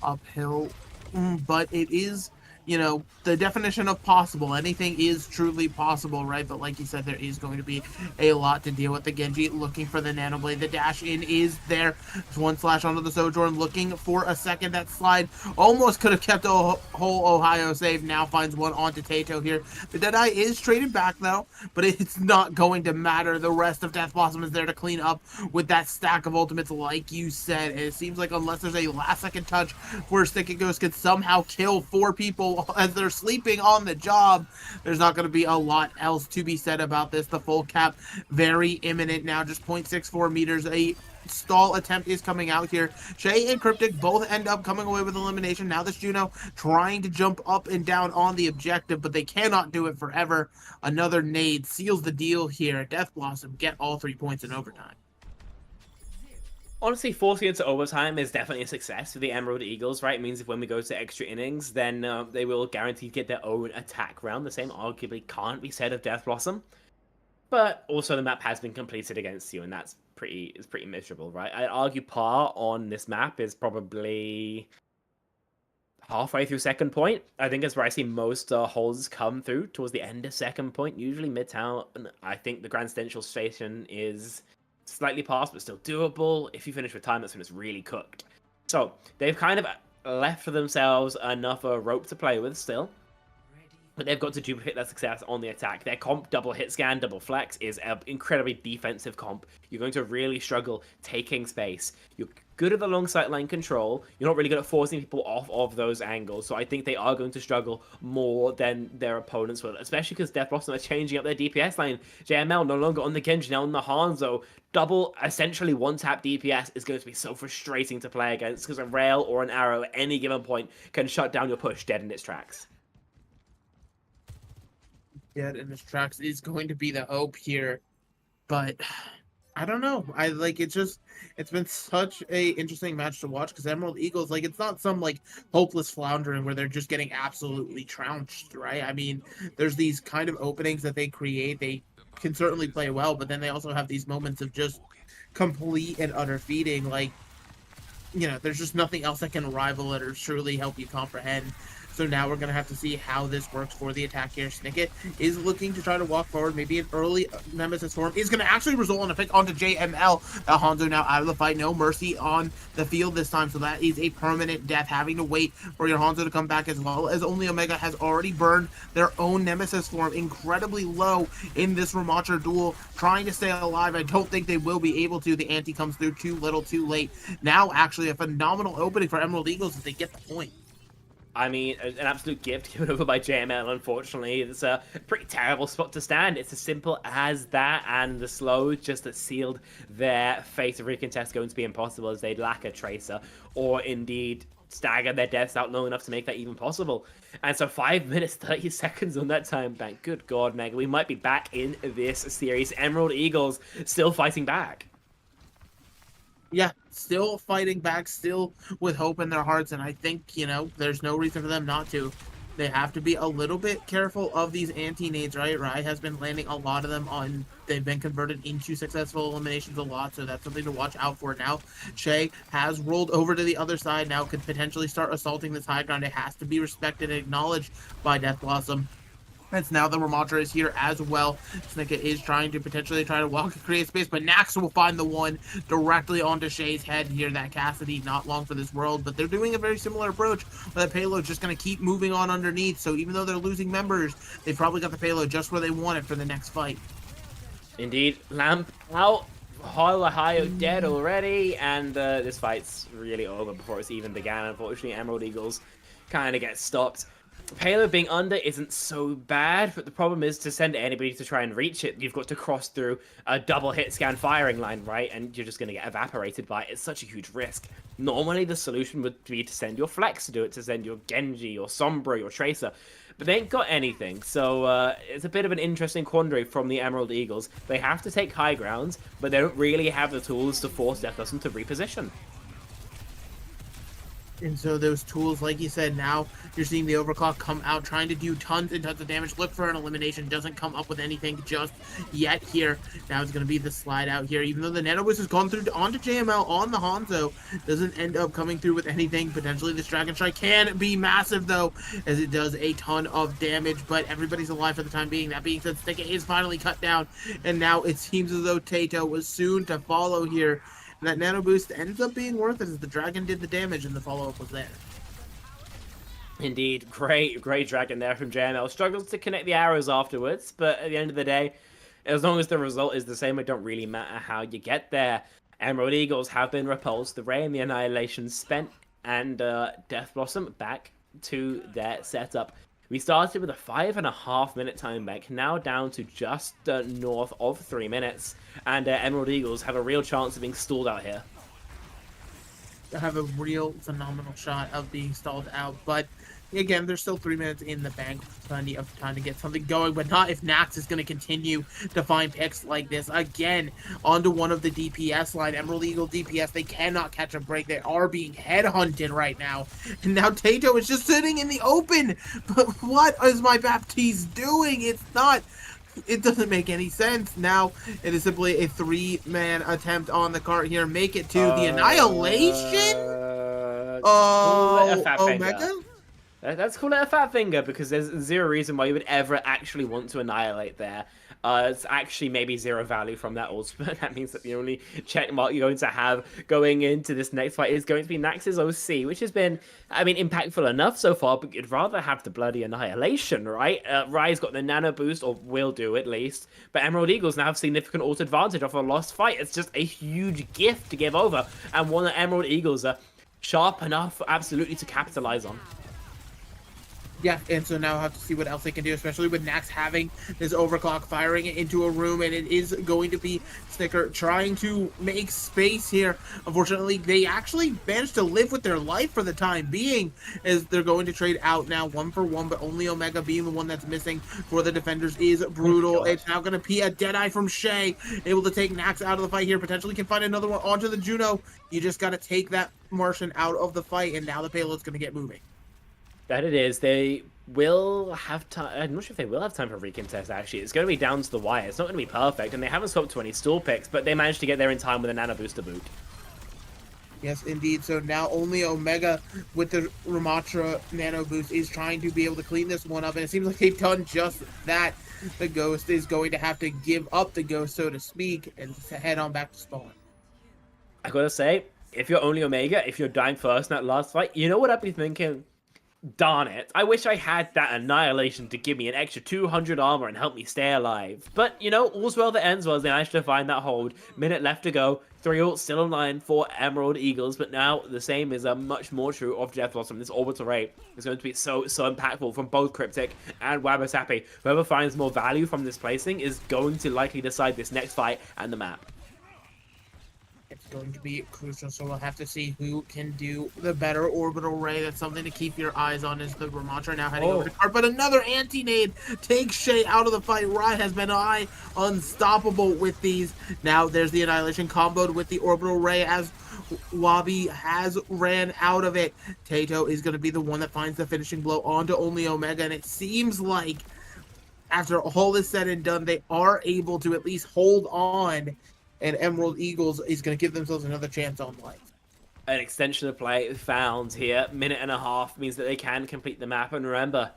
uphill, but it is, you know, the definition of possible. Anything is truly possible, right? But like you said, there is going to be a lot to deal with. The Genji looking for the Nanoblade. The dash in is there. There's one slash onto the Sojourn, looking for a second. That slide almost could have kept a whole Ohio safe. Now finds one onto Tato here. The Deadeye is traded back though, but it's not going to matter. The rest of Death Blossom is there to clean up with that stack of ultimates, like you said. And it seems like unless there's a last second touch where Sticky Ghost could somehow kill 4 people as they're sleeping on the job, there's not going to be a lot else to be said about this. The full cap very imminent now, just 0.64 meters. A stall attempt is coming out here. Shay and Cryptic both end up coming away with elimination. Now this Juno trying to jump up and down on the objective, but they cannot do it forever. Another nade seals the deal here. Death Blossom get all 3 points in overtime. Honestly, forcing it to overtime is definitely a success for the Emerald Eagles, right? It means if when we go to extra innings, then they will guarantee to get their own attack round. The same arguably can't be said of Death Blossom. But also the map has been completed against you, and that's pretty miserable, right? I'd argue par on this map is probably halfway through second point. I think that's where I see most holes come through, towards the end of second point, usually Midtown. I think the Grand Central Station is slightly past, but still doable. If you finish with time, that's when it's really cooked. So they've kind of left for themselves enough rope to play with still, but they've got to duplicate that success on the attack. Their comp, double hit scan, double flex, is an incredibly defensive comp. You're going to really struggle taking space. You're good at the long sight line control. You're not really good at forcing people off of those angles. So I think they are going to struggle more than their opponents will, especially because Death Blossom are changing up their DPS line. JML no longer on the Genji, now on the Hanzo. Double, essentially one-tap DPS is going to be so frustrating to play against, because a rail or an arrow at any given point can shut down your push dead in its tracks. Dead in its tracks is going to be the hope here, but I don't know. It's been such a interesting match to watch, because Emerald Eagles, like, it's not some like hopeless floundering where they're just getting absolutely trounced, right? I mean, there's these kind of openings that they create. They can certainly play well, but then they also have these moments of just complete and utter feeding. Like, you know, there's just nothing else that can rival it or truly help you comprehend. So now we're going to have to see how this works for the attack here. Snicket is looking to try to walk forward. Maybe an early Nemesis form is going to actually result in a pick onto JML. Hanzo now out of the fight. No mercy on the field this time. So that is a permanent death. Having to wait for your Hanzo to come back, as well as only Omega has already burned their own Nemesis form incredibly low in this Ramattra duel. Trying to stay alive. I don't think they will be able to. The ante comes through too little, too late. Now actually a phenomenal opening for Emerald Eagles as they get the point. I mean, an absolute gift given over by JML, unfortunately. It's a pretty terrible spot to stand. It's as simple as that, and the slow just that sealed their fate of recontest going to be impossible, as they'd lack a Tracer, or indeed stagger their deaths out long enough to make that even possible. And so 5 minutes, 30 seconds on that time bank. Good God, Meg, we might be back in this series. Emerald Eagles still fighting back. Yeah, still fighting back, still with hope in their hearts, and I think, you know, there's no reason for them not to. They have to be a little bit careful of these anti-nades, right? Rai has been landing a lot of them on, they've been converted into successful eliminations a lot, so that's something to watch out for now. Shay has rolled over to the other side, now could potentially start assaulting this high ground. It has to be respected and acknowledged by Death Blossom. It's now the Ramattra is here as well. Snicket is trying to potentially walk and create space, but Nax will find the one directly onto Shay's head here. That Cassidy, not long for this world, but they're doing a very similar approach where the payload's just going to keep moving on underneath. So even though they're losing members, they've probably got the payload just where they want it for the next fight. Indeed. Lamp out. Ohio dead already, and this fight's really over before it's even began. Unfortunately, Emerald Eagles kind of get stopped. Payload being under isn't so bad, but the problem is to send anybody to try and reach it, you've got to cross through a double hit scan firing line, right? And you're just going to get evaporated by it. It's such a huge risk. Normally the solution would be to send your Flex to do it, to send your Genji, your Sombra, your Tracer, but they ain't got anything. So it's a bit of an interesting quandary from the Emerald Eagles. They have to take high grounds, but they don't really have the tools to force Death Blossom to reposition. And so those tools, like you said, now you're seeing the overclock come out, trying to do tons and tons of damage. Look for an elimination. Doesn't come up with anything just yet here. Now it's going to be the slide out here. Even though the Nano Boost has gone through onto JML on the Hanzo, doesn't end up coming through with anything. Potentially this Dragon Strike can be massive, though, as it does a ton of damage. But everybody's alive for the time being. That being said, Snicket is finally cut down. And now it seems as though Tato was soon to follow here. That Nano Boost ends up being worth it as the Dragon did the damage and the follow-up was there. Indeed, great Dragon there from JML. Struggles to connect the arrows afterwards, but at the end of the day, as long as the result is the same, it don't really matter how you get there. Emerald Eagles have been repulsed, the Ray and the Annihilation spent, and Death Blossom back to their setup. We started with a 5.5 minute time bank, now down to just north of 3 minutes, and Emerald Eagles have a real chance of being stalled out here. They have a real phenomenal shot of being stalled out, but again, there's still 3 minutes in the bank, plenty of time to get something going, but not if Nax is going to continue to find picks like this. Again, onto one of the DPS line, Emerald Eagle DPS, they cannot catch a break. They are being headhunted right now. And now Tato is just sitting in the open. But what is my Baptiste doing? It doesn't make any sense. Now, it is simply a 3-man attempt on the cart here. Make it to the Annihilation? Omega? Let's call it a fat finger, because there's zero reason why you would ever actually want to annihilate there. It's actually maybe zero value from that ultimate. That means that the only check mark you're going to have going into this next fight is going to be Nax's OC, which has been, I mean, impactful enough so far, but you'd rather have the bloody annihilation, right? Rai's got the nano boost, or will do at least, but Emerald Eagles now have significant ult advantage off a lost fight. It's just a huge gift to give over, and one that Emerald Eagles are sharp enough absolutely to capitalize on. Yeah, and so now I have to see what else they can do, especially with Nax having this overclock, firing it into a room, and it is going to be Snicker trying to make space here. Unfortunately, they actually managed to live with their life for the time being, as they're going to trade out now 1 for 1, but only Omega being the one that's missing for the defenders is brutal. Oh, it's now going to be a Deadeye from Shay, able to take Nax out of the fight here, potentially can find another one onto the Juno. You just got to take that Martian out of the fight, and now the payload's going to get moving. That it is. They will have time. I'm not sure if they will have time for recontest, actually. It's going to be down to the wire. It's not going to be perfect, and they haven't swapped to any stall picks, but they managed to get there in time with a nano booster boot. Yes, indeed. So now only Omega with the Ramatra nano boost is trying to be able to clean this one up, and it seems like they've done just that. The Ghost is going to have to give up the Ghost, so to speak, and head on back to spawn. I gotta say, if you're only Omega, if you're dying first in that last fight, you know what I'd be thinking? Darn it, I wish I had that annihilation to give me an extra 200 armor and help me stay alive. But, you know, all's well that ends well as they managed to find that hold. Minute left to go. 3 ults still online for Emerald Eagles, but now the same is much more true of Death Blossom. This orbital ray is going to be so impactful from both Cryptic and Wabasapi. Whoever finds more value from this placing is going to likely decide this next fight and the map. It's going to be crucial, so we'll have to see who can do the better orbital ray. That's something to keep your eyes on, as the Ramatra now heading over to cart. But another anti-nade takes Shay out of the fight. Rai has been unstoppable with these. Now there's the Annihilation comboed with the orbital ray as Wabi has ran out of it. Tato is going to be the one that finds the finishing blow onto only Omega, and it seems like after all is said and done, they are able to at least hold on, and Emerald Eagles is going to give themselves another chance on life. An extension of play found here. 1.5 minutes means that they can complete the map. And remember,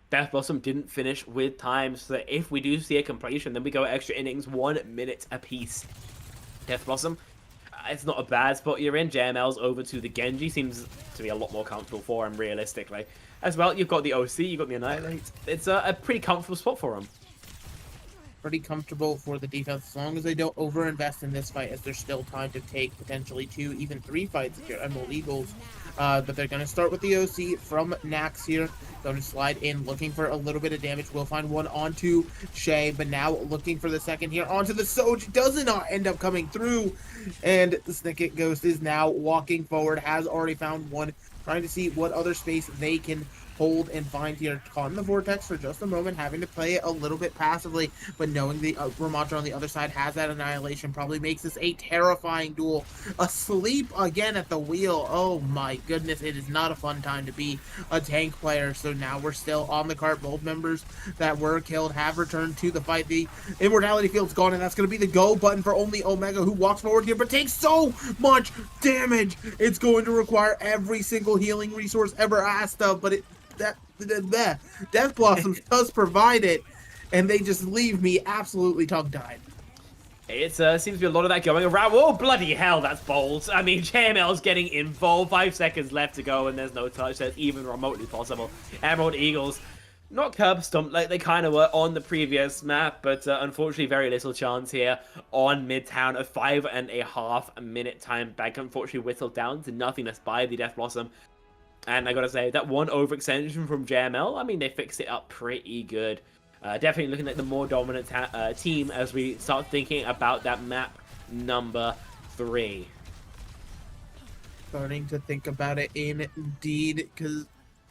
Death Blossom didn't finish with time, so that if we do see a completion, then we go extra innings, 1 minute apiece. Death Blossom, it's not a bad spot you're in. JML's over to the Genji. Seems to be a lot more comfortable for him, realistically. As well, you've got the OC, you've got the Annihilate. It's a pretty comfortable spot for him. Pretty comfortable for the defense, as long as they don't overinvest in this fight, as there's still time to take potentially 2, even 3 fights if you're Emerald Eagles. But they're going to start with the OC from Nax here. Going to slide in, looking for a little bit of damage. We'll find one onto Shay, but now looking for the second here onto the Soj. Does not end up coming through. And the Snicket Ghost is now walking forward, has already found one, trying to see what other space they can hold and find here, caught in the vortex for just a moment, having to play it a little bit passively, but knowing the Ramattra on the other side has that annihilation probably makes this a terrifying duel. Asleep again at the wheel. Oh my goodness, it is not a fun time to be a tank player. So now we're still on the cart. Both members that were killed have returned to the fight. The immortality field's gone, and that's going to be the go button for only Omega, who walks forward here, but takes so much damage. It's going to require every single healing resource ever asked of, but Death Blossoms does provide it, and they just leave me absolutely tongue-tied. It seems to be a lot of that going around. Whoa, bloody hell, that's bold. I mean, JML's getting involved. 5 seconds left to go, and there's no touch that's even remotely possible. Emerald Eagles, not curb stomped like they kind of were on the previous map, but unfortunately very little chance here on Midtown. A 5.5 minute time back, unfortunately whittled down to nothingness by the Death Blossom. And I gotta say, that one overextension from JML, I mean, they fixed it up pretty good. Definitely looking at the more dominant team as we start thinking about that map number 3. Starting to think about it indeed,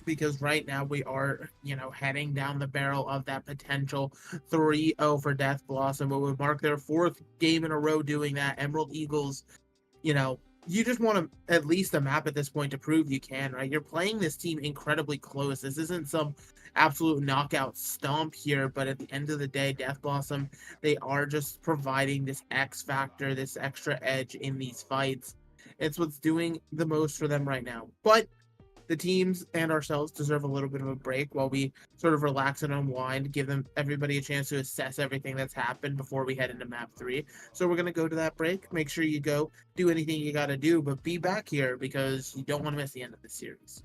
because right now we are, heading down the barrel of that potential 3-0 for Death Blossom. It would mark their 4th game in a row doing that. Emerald Eagles, you just want at least a map at this point to prove you can, right? You're playing this team incredibly close. This isn't some absolute knockout stomp here, but at the end of the day, Death Blossom, they are just providing this X factor, this extra edge in these fights. It's what's doing the most for them right now. But the teams and ourselves deserve a little bit of a break while we sort of relax and unwind, give everybody a chance to assess everything that's happened before we head into map 3. So we're going to go to that break. Make sure you go do anything you got to do, but be back here because you don't want to miss the end of the series.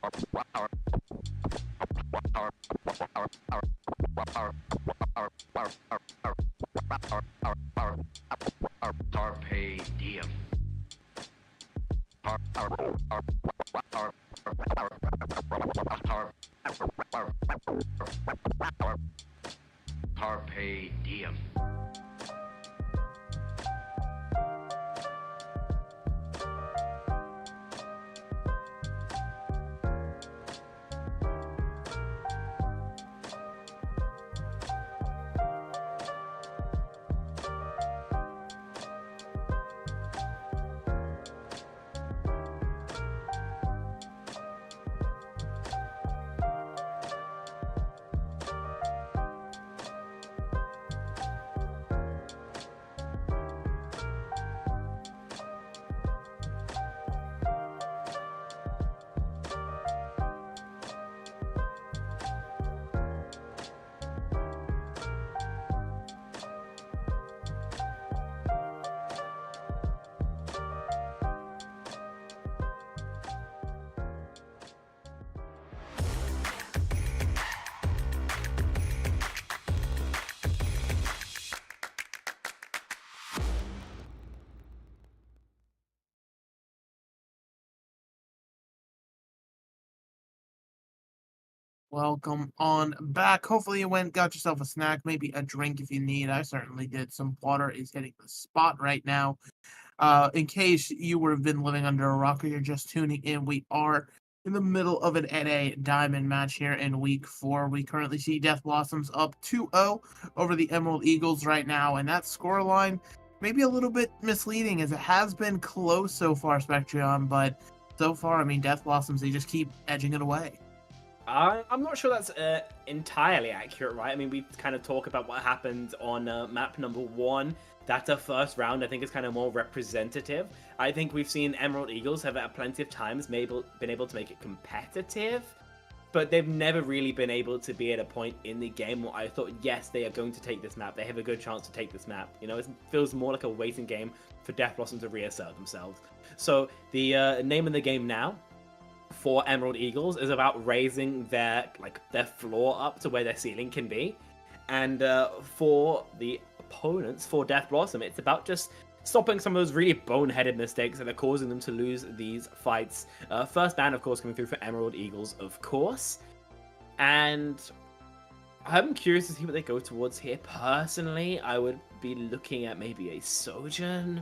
Carpe diem. Carpe diem. Welcome on back. Hopefully you got yourself a snack, maybe a drink if you need. I certainly did. Some water is hitting the spot right now. In case you have been living under a rock or you're just tuning in, we are in the middle of an NA Diamond match here in Week 4. We currently see Death Blossoms up 2-0 over the Emerald Eagles right now, and that scoreline may be a little bit misleading as it has been close so far, Spectreon, but so far, I mean, Death Blossoms, they just keep edging it away. I'm not sure that's entirely accurate, right? I mean, we kind of talk about what happened on map number 1. That's a first round. I think is kind of more representative. I think we've seen Emerald Eagles have at plenty of times been able to make it competitive, but they've never really been able to be at a point in the game where I thought, yes, they are going to take this map. They have a good chance to take this map. You know, it feels more like a waiting game for Death Blossom to reassert themselves. So the name of the game now for Emerald Eagles is about raising their floor up to where their ceiling can be, and for the opponents, for Death Blossom, it's about just stopping some of those really boneheaded mistakes that are causing them to lose these fights. First ban, of course, coming through for Emerald Eagles, of course, and I'm curious to see what they go towards here. Personally, I would be looking at maybe a Sojourn,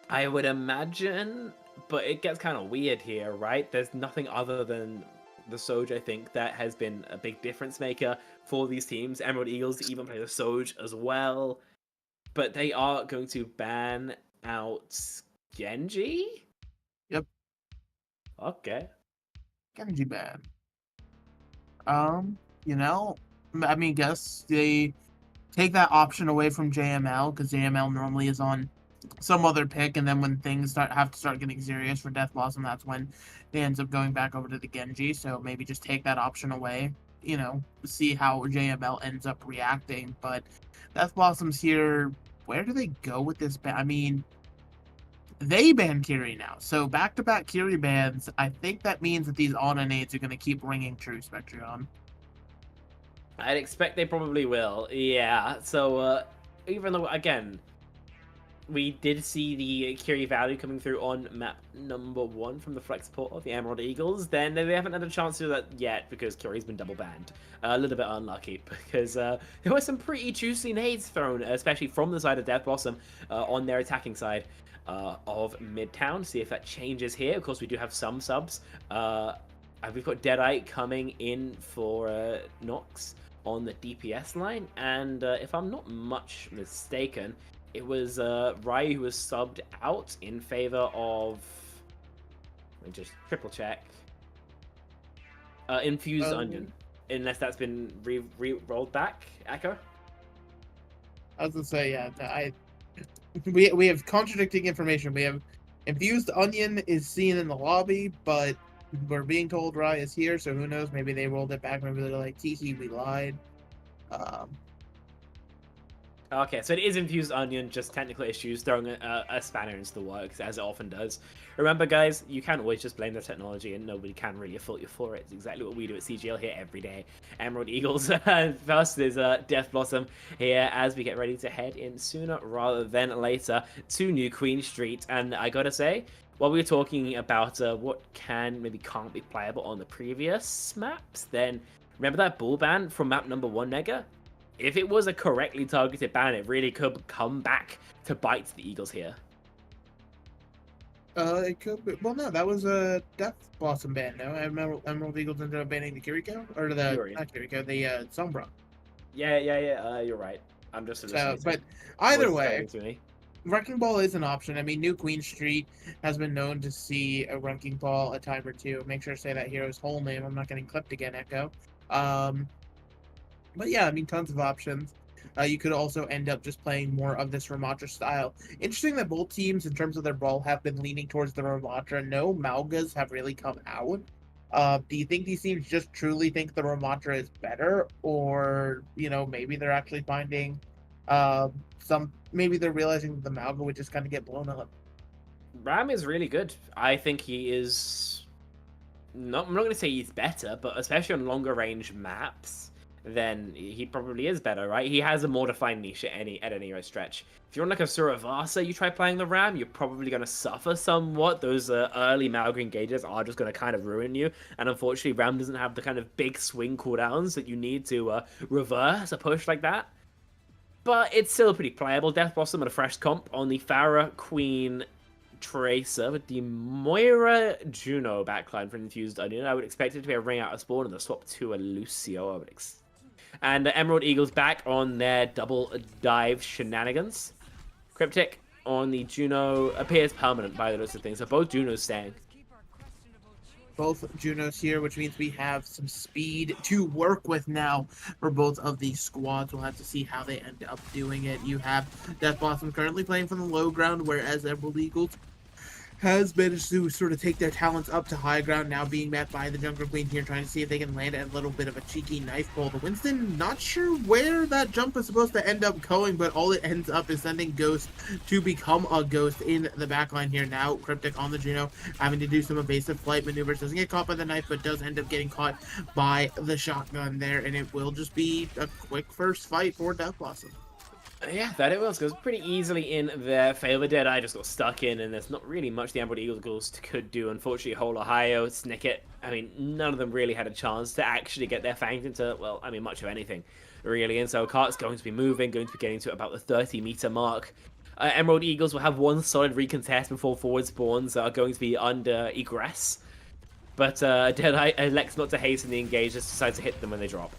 I would imagine. But it gets kind of weird here, right? There's nothing other than the Soj, I think, that has been a big difference maker for these teams. Emerald Eagles even play the Soj as well. But they are going to ban out Genji? Yep. Okay. Genji ban. You know, I mean, guess they take that option away from JML, because JML normally is on some other pick, and then when things have to start getting serious for Death Blossom, that's when they ends up going back over to the Genji. So maybe just take that option away, you know, see how JML ends up reacting. But Death Blossom's here, where do they go with this ban? I mean, they ban Kiri now, so back-to-back Kiri bans. I think that means that these Ana nades are going to keep ringing true, Spectreon. I'd expect they probably will, yeah. So, even though, again, we did see the Kiri value coming through on map number 1 from the flex support of the Emerald Eagles, then they haven't had a chance to do that yet because Kiri's been double banned. A little bit unlucky because there were some pretty juicy nades thrown, especially from the side of Death Blossom on their attacking side of Midtown. See if that changes here. Of course, we do have some subs. We've got Deadeye coming in for Nox on the DPS line, and if I'm not much mistaken, it was Ryu who was subbed out in favor of, let me just triple check, Infused Onion, unless that's been re-rolled back, Echo? I was gonna say, yeah, we have contradicting information. We have Infused Onion is seen in the lobby, but we're being told Rye is here, so who knows? Maybe they rolled it back. Maybe they're like, tee, we lied. Okay, so it is infused onion, just technical issues throwing a spanner into the works, as it often does. Remember, guys, you can't always just blame the technology, and nobody can really fault you for it. It's exactly what we do at CGL here every day. Emerald Eagles versus Death Blossom here as we get ready to head in sooner rather than later to New Queen Street. And I gotta say, while we were talking about what can, maybe can't be playable on the previous maps, then remember that bull ban from map number 1, Nega? If it was a correctly targeted ban, it really could come back to bite the Eagles here. It could be. Well, no, that was a Death Blossom ban. No, Emerald Eagles ended up banning the Kiriko or the Fury. not Kiriko, the Sombra. Yeah, you're right. I'm just So, but either what's way, saying to me. Wrecking Ball is an option. I mean, New Queen Street has been known to see a Wrecking Ball a time or two. Make sure to say that hero's whole name. I'm not getting clipped again, Echo. But yeah, I mean, tons of options. You could also end up just playing more of this Ramatra style. Interesting that both teams, in terms of their ball, have been leaning towards the Ramatra. No Malgas have really come out. Do you think these teams just truly think the Ramatra is better? Or, maybe they're actually finding maybe they're realizing that the Malga would just kind of get blown up. Ram is really good. I think he is... I'm not going to say he's better, but especially on longer range maps, then he probably is better, right? He has a more defined niche at any stretch. If you're on like a Suravasa, you try playing the Ram, you're probably going to suffer somewhat. Those early Malga engages are just going to kind of ruin you. And unfortunately, Ram doesn't have the kind of big swing cooldowns that you need to reverse a push like that. But it's still pretty playable. Death Blossom and a fresh comp on the Farah Queen Tracer with the Moira Juno backline for Infused Onion. I would expect it to be a ring out of spawn and a swap to a Lucio. And the Emerald Eagles back on their double dive shenanigans. Cryptic on the Juno appears permanent by the looks of things. So both Junos staying. Both Junos here, which means we have some speed to work with now for both of these squads. We'll have to see how they end up doing it. You have Death Blossom currently playing from the low ground, whereas Emerald Eagles has managed to sort of take their talents up to high ground, now being met by the Jungle Queen here, trying to see if they can land a little bit of a cheeky knife pull. The Winston, not sure where that jump is supposed to end up going, but all it ends up is sending Ghost to become a Ghost in the backline here. Now, Cryptic on the Juno, having to do some evasive flight maneuvers. Doesn't get caught by the knife, but does end up getting caught by the shotgun there, and it will just be a quick first fight for Death Blossom. Yeah, that it was. Goes pretty easily in their favor. Deadeye just got stuck in, and there's not really much the Emerald Eagles could do. Unfortunately, Whole Ohio, Snicket, I mean, none of them really had a chance to actually get their fangs into, well, I mean, much of anything, really. And so Cart's going to be moving, going to be getting to about the 30-meter mark. Emerald Eagles will have one solid recontest before forward spawns are going to be under egress. But Deadeye elects not to hasten the engage, just decides to hit them when they drop.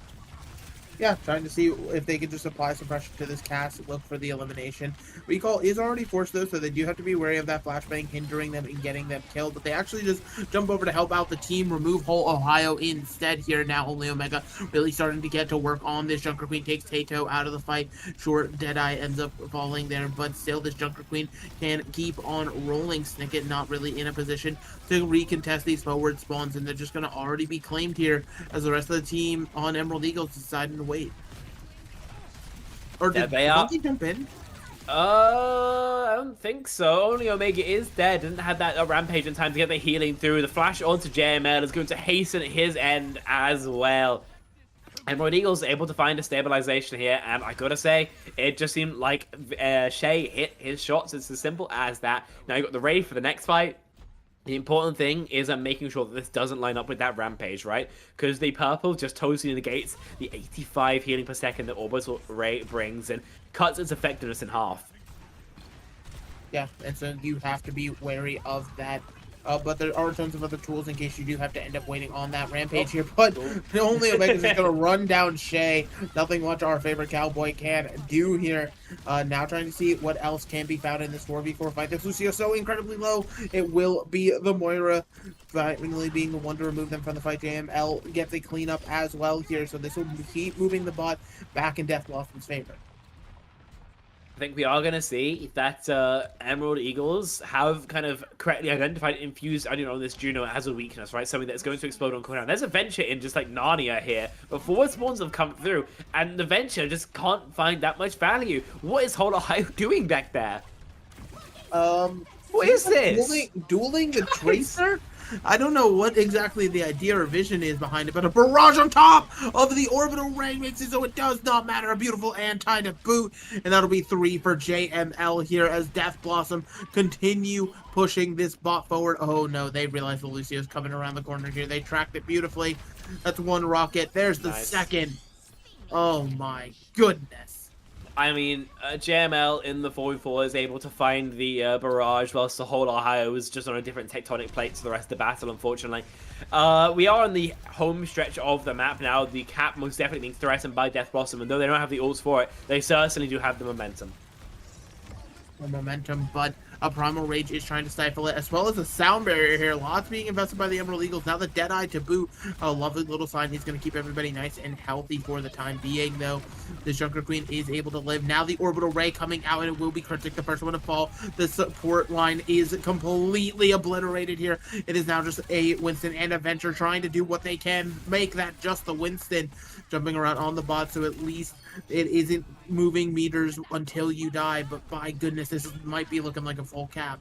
Yeah, trying to see if they can just apply some pressure to this cast, look for the elimination. Recall is already forced though, so they do have to be wary of that flashbang hindering them and getting them killed. But they actually just jump over to help out the team, remove Whole Ohio instead here. Now only Omega really starting to get to work on this. Junker Queen takes Tato out of the fight. Sure, Deadeye ends up falling there, but still this Junker Queen can keep on rolling. Snicket not really in a position to recontest these forward spawns, and they're just going to already be claimed here as the rest of the team on Emerald Eagles deciding to wait. Or did Monkey jump in? I don't think so. Only Omega is there. Didn't have that rampage in time to get the healing through. The flash onto JML is going to hasten his end as well. Emerald Eagles able to find a stabilization here, and I gotta say, it just seemed like Shay hit his shots. It's as simple as that. Now you got the raid for the next fight. The important thing is making sure that this doesn't line up with that rampage, right? Because the purple just totally negates the 85 healing per second that Orbital Ray brings and cuts its effectiveness in half. Yeah, and so you have to be wary of that. But there are tons of other tools in case you do have to end up waiting on that rampage here. But only Omega's just going to run down Shay. Nothing much our favorite cowboy can do here. Now trying to see what else can be found in this 4v4 fight. This Lucio so incredibly low. It will be the Moira finally being the one to remove them from the fight. JML gets a cleanup as well here. So this will keep moving the bot back in Death Blossom's favor. I think we are going to see that Emerald Eagles have kind of correctly identified, infused, I don't know, this Juno as a weakness, right? Something that's going to explode on cooldown. There's a Venture in just like Narnia here, but forward spawns have come through, and the Venture just can't find that much value. What is Whole Ohio doing back there? What is this? Dueling the Tracer? I don't know what exactly the idea or vision is behind it, but a barrage on top of the orbital ring makes it so it does not matter. A beautiful anti to boot, and that'll be 3 for JML here as Death Blossom continue pushing this bot forward. Oh no, they realize the Lucio's coming around the corner here. They tracked it beautifully. That's one rocket. There's the second. Oh my goodness. I mean, JML in the 4v4 is able to find the barrage, whilst the whole Ohio is just on a different tectonic plate to the rest of the battle, unfortunately. We are on the home stretch of the map now. The cap most definitely being threatened by Death Blossom, and though they don't have the ults for it, they certainly do have the momentum. But a Primal Rage is trying to stifle it, as well as a sound barrier here. Lots being invested by the Emerald Eagles. Now the Deadeye to boot. A lovely little sign. He's going to keep everybody nice and healthy for the time being, though. The Junker Queen is able to live. Now the Orbital Ray coming out, and it will be Cryptic, the first one to fall. The support line is completely obliterated here. It is now just a Winston and a Venture trying to do what they can. Make that just the Winston. Jumping around on the bot, so at least it isn't moving meters until you die, but by goodness, this might be looking like a full cap.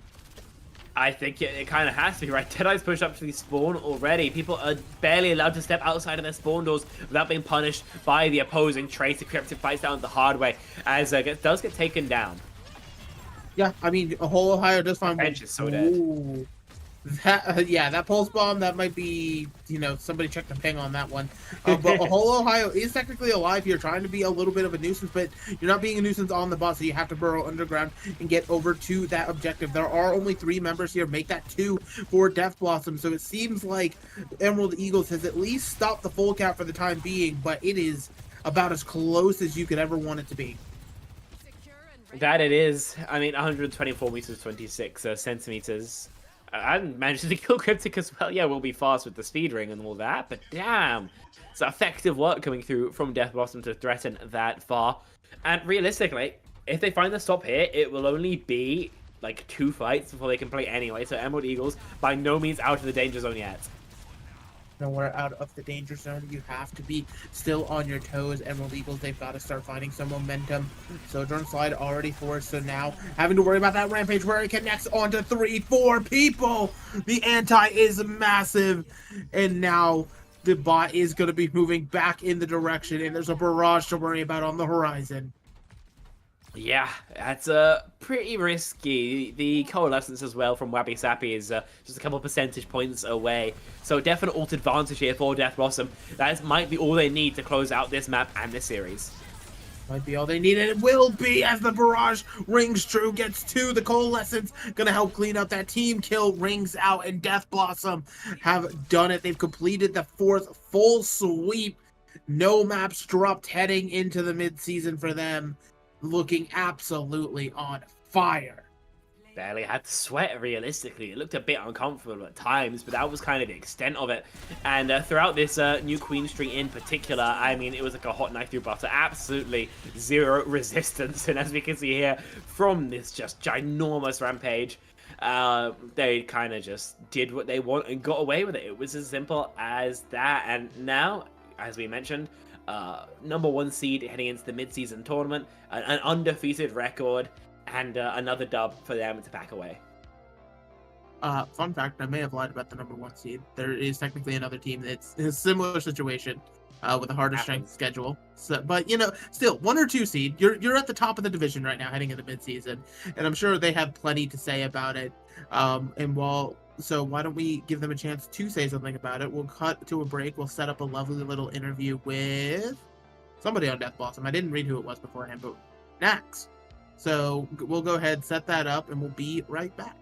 I think it kind of has to be, right? Deadeye's pushed up to the spawn already. People are barely allowed to step outside of their spawn doors without being punished by the opposing Tracer. Cryptic fights down the hard way as does get taken down. Yeah, I mean, a whole Ohio does find... Bench is so dead. Ooh. That, yeah, that pulse bomb, that might be, somebody check the ping on that one. But a whole Ohio is technically alive here, trying to be a little bit of a nuisance, but you're not being a nuisance on the bus, so you have to burrow underground and get over to that objective. There are only 3 members here, make that 2 for Death Blossom, so it seems like Emerald Eagles has at least stopped the full cap for the time being, but it is about as close as you could ever want it to be. That it is. I mean, 124 meters, 26 centimeters. I managed to kill Cryptic as well. Yeah, we'll be fast with the speed ring and all that, but damn. It's effective work coming through from Death Blossom to threaten that far. And realistically, if they find the stop here, it will only be like 2 fights before they can play anyway. So Emerald Eagles, by no means out of the danger zone yet. Nowhere out of the danger zone. You have to be still on your toes. Emerald Eagles, they've got to start finding some momentum. Sojourn Slide already forced, so now having to worry about that Rampage where it connects onto 3-4 people. The anti is massive, and now the bot is going to be moving back in the direction, and there's a barrage to worry about on the horizon. Yeah, that's pretty risky. The coalescence as well from Wabi Sappy is just a couple of percentage points away. So definite ult advantage here for Death Blossom. That might be all they need to close out this map and this series. Might be all they need, and it will be as the barrage rings true, gets 2. The coalescence gonna help clean up that team kill, rings out, and Death Blossom have done it. They've completed the 4th full sweep. No maps dropped heading into the mid-season for them. Looking absolutely on fire. Barely had to sweat, realistically. It looked a bit uncomfortable at times, but that was kind of the extent of it. And throughout this new Queen Street in particular, I mean, it was like a hot knife through butter. Absolutely zero resistance. And as we can see here, from this just ginormous Rampage, they kind of just did what they want and got away with it. It was as simple as that. And now, as we mentioned, number 1 seed heading into the mid-season tournament, an undefeated record, and another dub for them to pack away. Fun fact, I may have lied about the number 1 seed. There is technically another team that's in a similar situation with a harder strength schedule. So, but, still, 1 or 2 seed, you're at the top of the division right now heading into mid-season, and I'm sure they have plenty to say about it. So why don't we give them a chance to say something about it? We'll cut to a break. We'll set up a lovely little interview with somebody on Death Blossom. I didn't read who it was beforehand, but Nax. So we'll go ahead, set that up, and we'll be right back.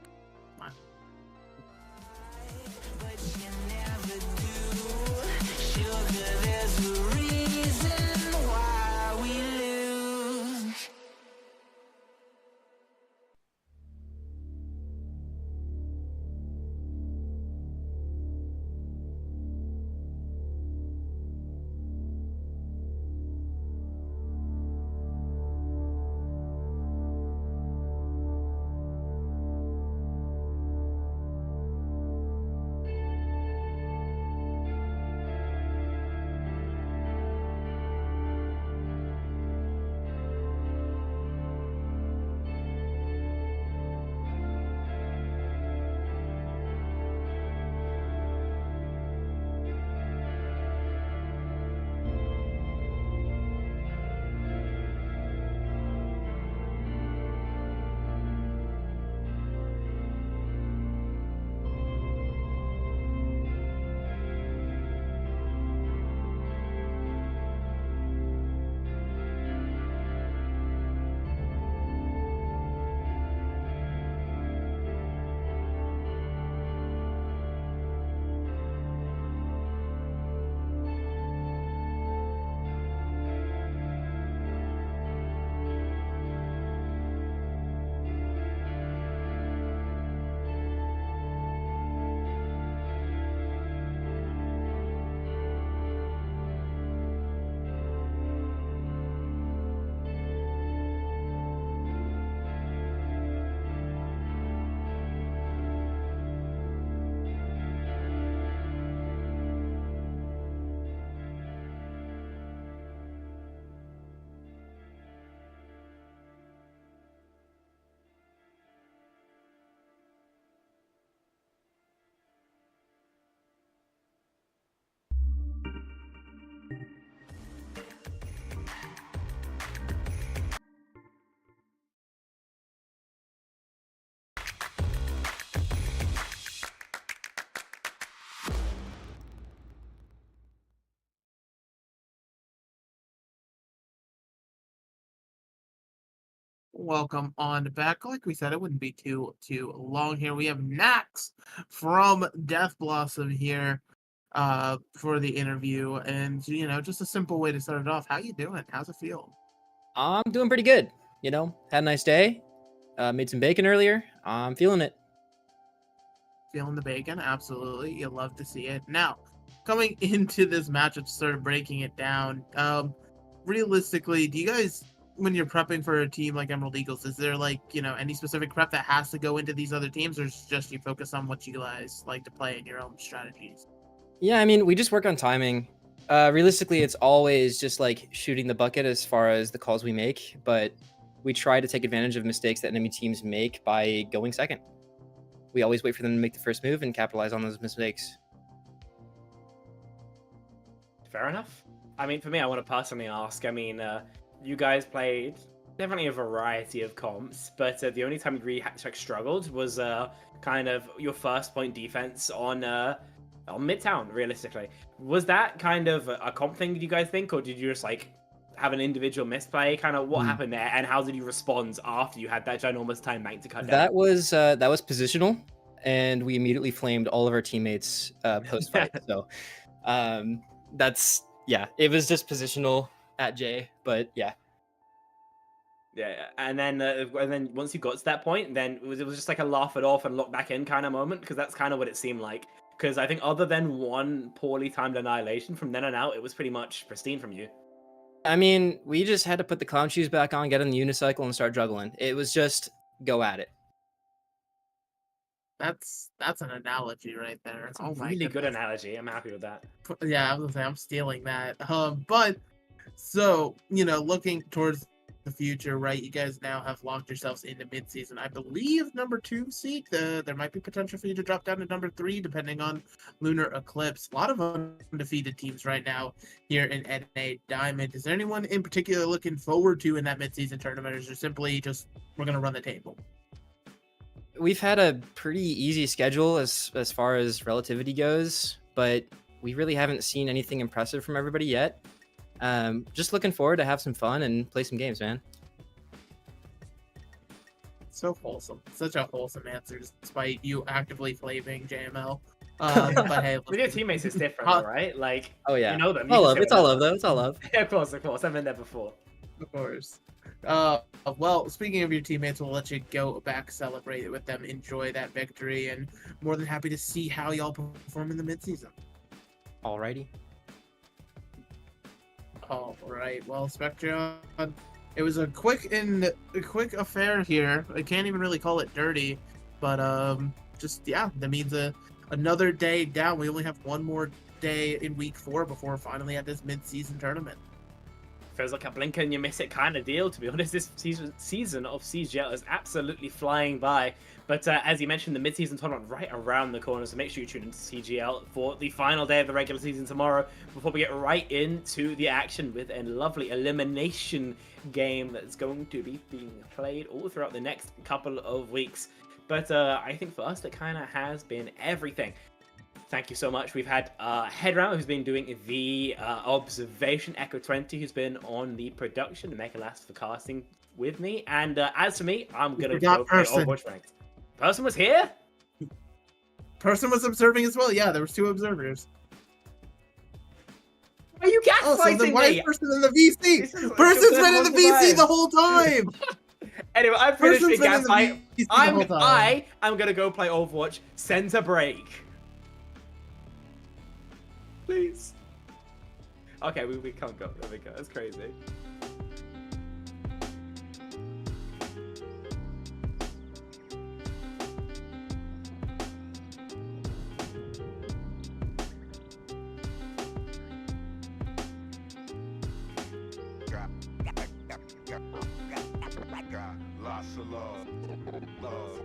Welcome on back. Like we said, it wouldn't be too long here. We have Nax from Death Blossom here for the interview, and just a simple way to start it off. How you doing? How's it feel? I'm doing pretty good. Had a nice day. Made some bacon earlier. I'm feeling it. Feeling the bacon? Absolutely. You love to see it. Now, coming into this matchup, sort of breaking it down. Realistically, do you guys, when you're prepping for a team like Emerald Eagles, is there any specific prep that has to go into these other teams, or is it just you focus on what you guys like to play in your own strategies? Yeah, I mean, we just work on timing. Realistically, it's always just like shooting the bucket as far as the calls we make, but we try to take advantage of mistakes that enemy teams make by going second. We always wait for them to make the first move and capitalize on those mistakes. Fair enough. I mean, for me, I want to personally ask. I mean, you guys played definitely a variety of comps, but the only time you really struggled was kind of your first point defense on Midtown. Realistically, was that kind of a comp thing? Do you guys think, or did you just have an individual misplay? Kind of what happened there, and how did you respond after you had that ginormous time bank to cut down? That was positional, and we immediately flamed all of our teammates post fight. So it was just positional at J, but yeah. Yeah, and then once you got to that point, then it was just like a laugh it off and look back in kind of moment, because that's kind of what it seemed like. Because I think other than one poorly timed annihilation, from then on out, it was pretty much pristine from you. I mean, we just had to put the clown shoes back on, get on the unicycle, and start juggling. It was just go at it. That's an analogy right there. That's a really good analogy. I'm happy with that. Yeah, I was gonna say I'm stealing that. But so looking towards the future, right? You guys now have locked yourselves into mid-season. I believe number 2 seed. There might be potential for you to drop down to number 3, depending on Lunar Eclipse. A lot of undefeated teams right now here in NA Diamond. Is there anyone in particular looking forward to in that mid-season tournament, or is it simply just we're gonna run the table? We've had a pretty easy schedule as far as relativity goes, but we really haven't seen anything impressive from everybody yet. Just looking forward to have some fun and play some games, man. So wholesome. Such a wholesome answer, despite you actively flaming JML. But hey, with your teammates, it's different, though, right? Oh yeah, you know them. All love. It's all love, though. It's all love. Of course. I've been there before. Of course. Well, speaking of your teammates, we'll let you go back, celebrate it with them, enjoy that victory, and more than happy to see how y'all perform in the midseason. Alrighty. All right. Well, Spectrum, it was a quick affair here. I can't even really call it dirty, but that means another day down. We only have one more day in week 4 before we're finally at this mid-season tournament. Feels like a blink and you miss it kind of deal, to be honest. This season of CGL is absolutely flying by. But as you mentioned, the mid-season tournament right around the corner, so make sure you tune into CGL for the final day of the regular season tomorrow, before we get right into the action with a lovely elimination game that's going to be being played all throughout the next couple of weeks. But I think for us, it kind of has been everything. Thank you so much. We've had Headround, who's been doing the observation, Echo 20, who's been on the production, and Megalast for casting with me. And as for me, I'm going to go play Overwatch Ranked. Person was here? Person was observing as well. Yeah, there was 2 observers. Are you gaslighting so me? Why is person in the VC? Person's been in the VC the whole time. Anyway, I'm finished with gaslight. I am going to go play Overwatch Center Break. Please. Okay, we can't go. There we go. That's crazy. Lots of love.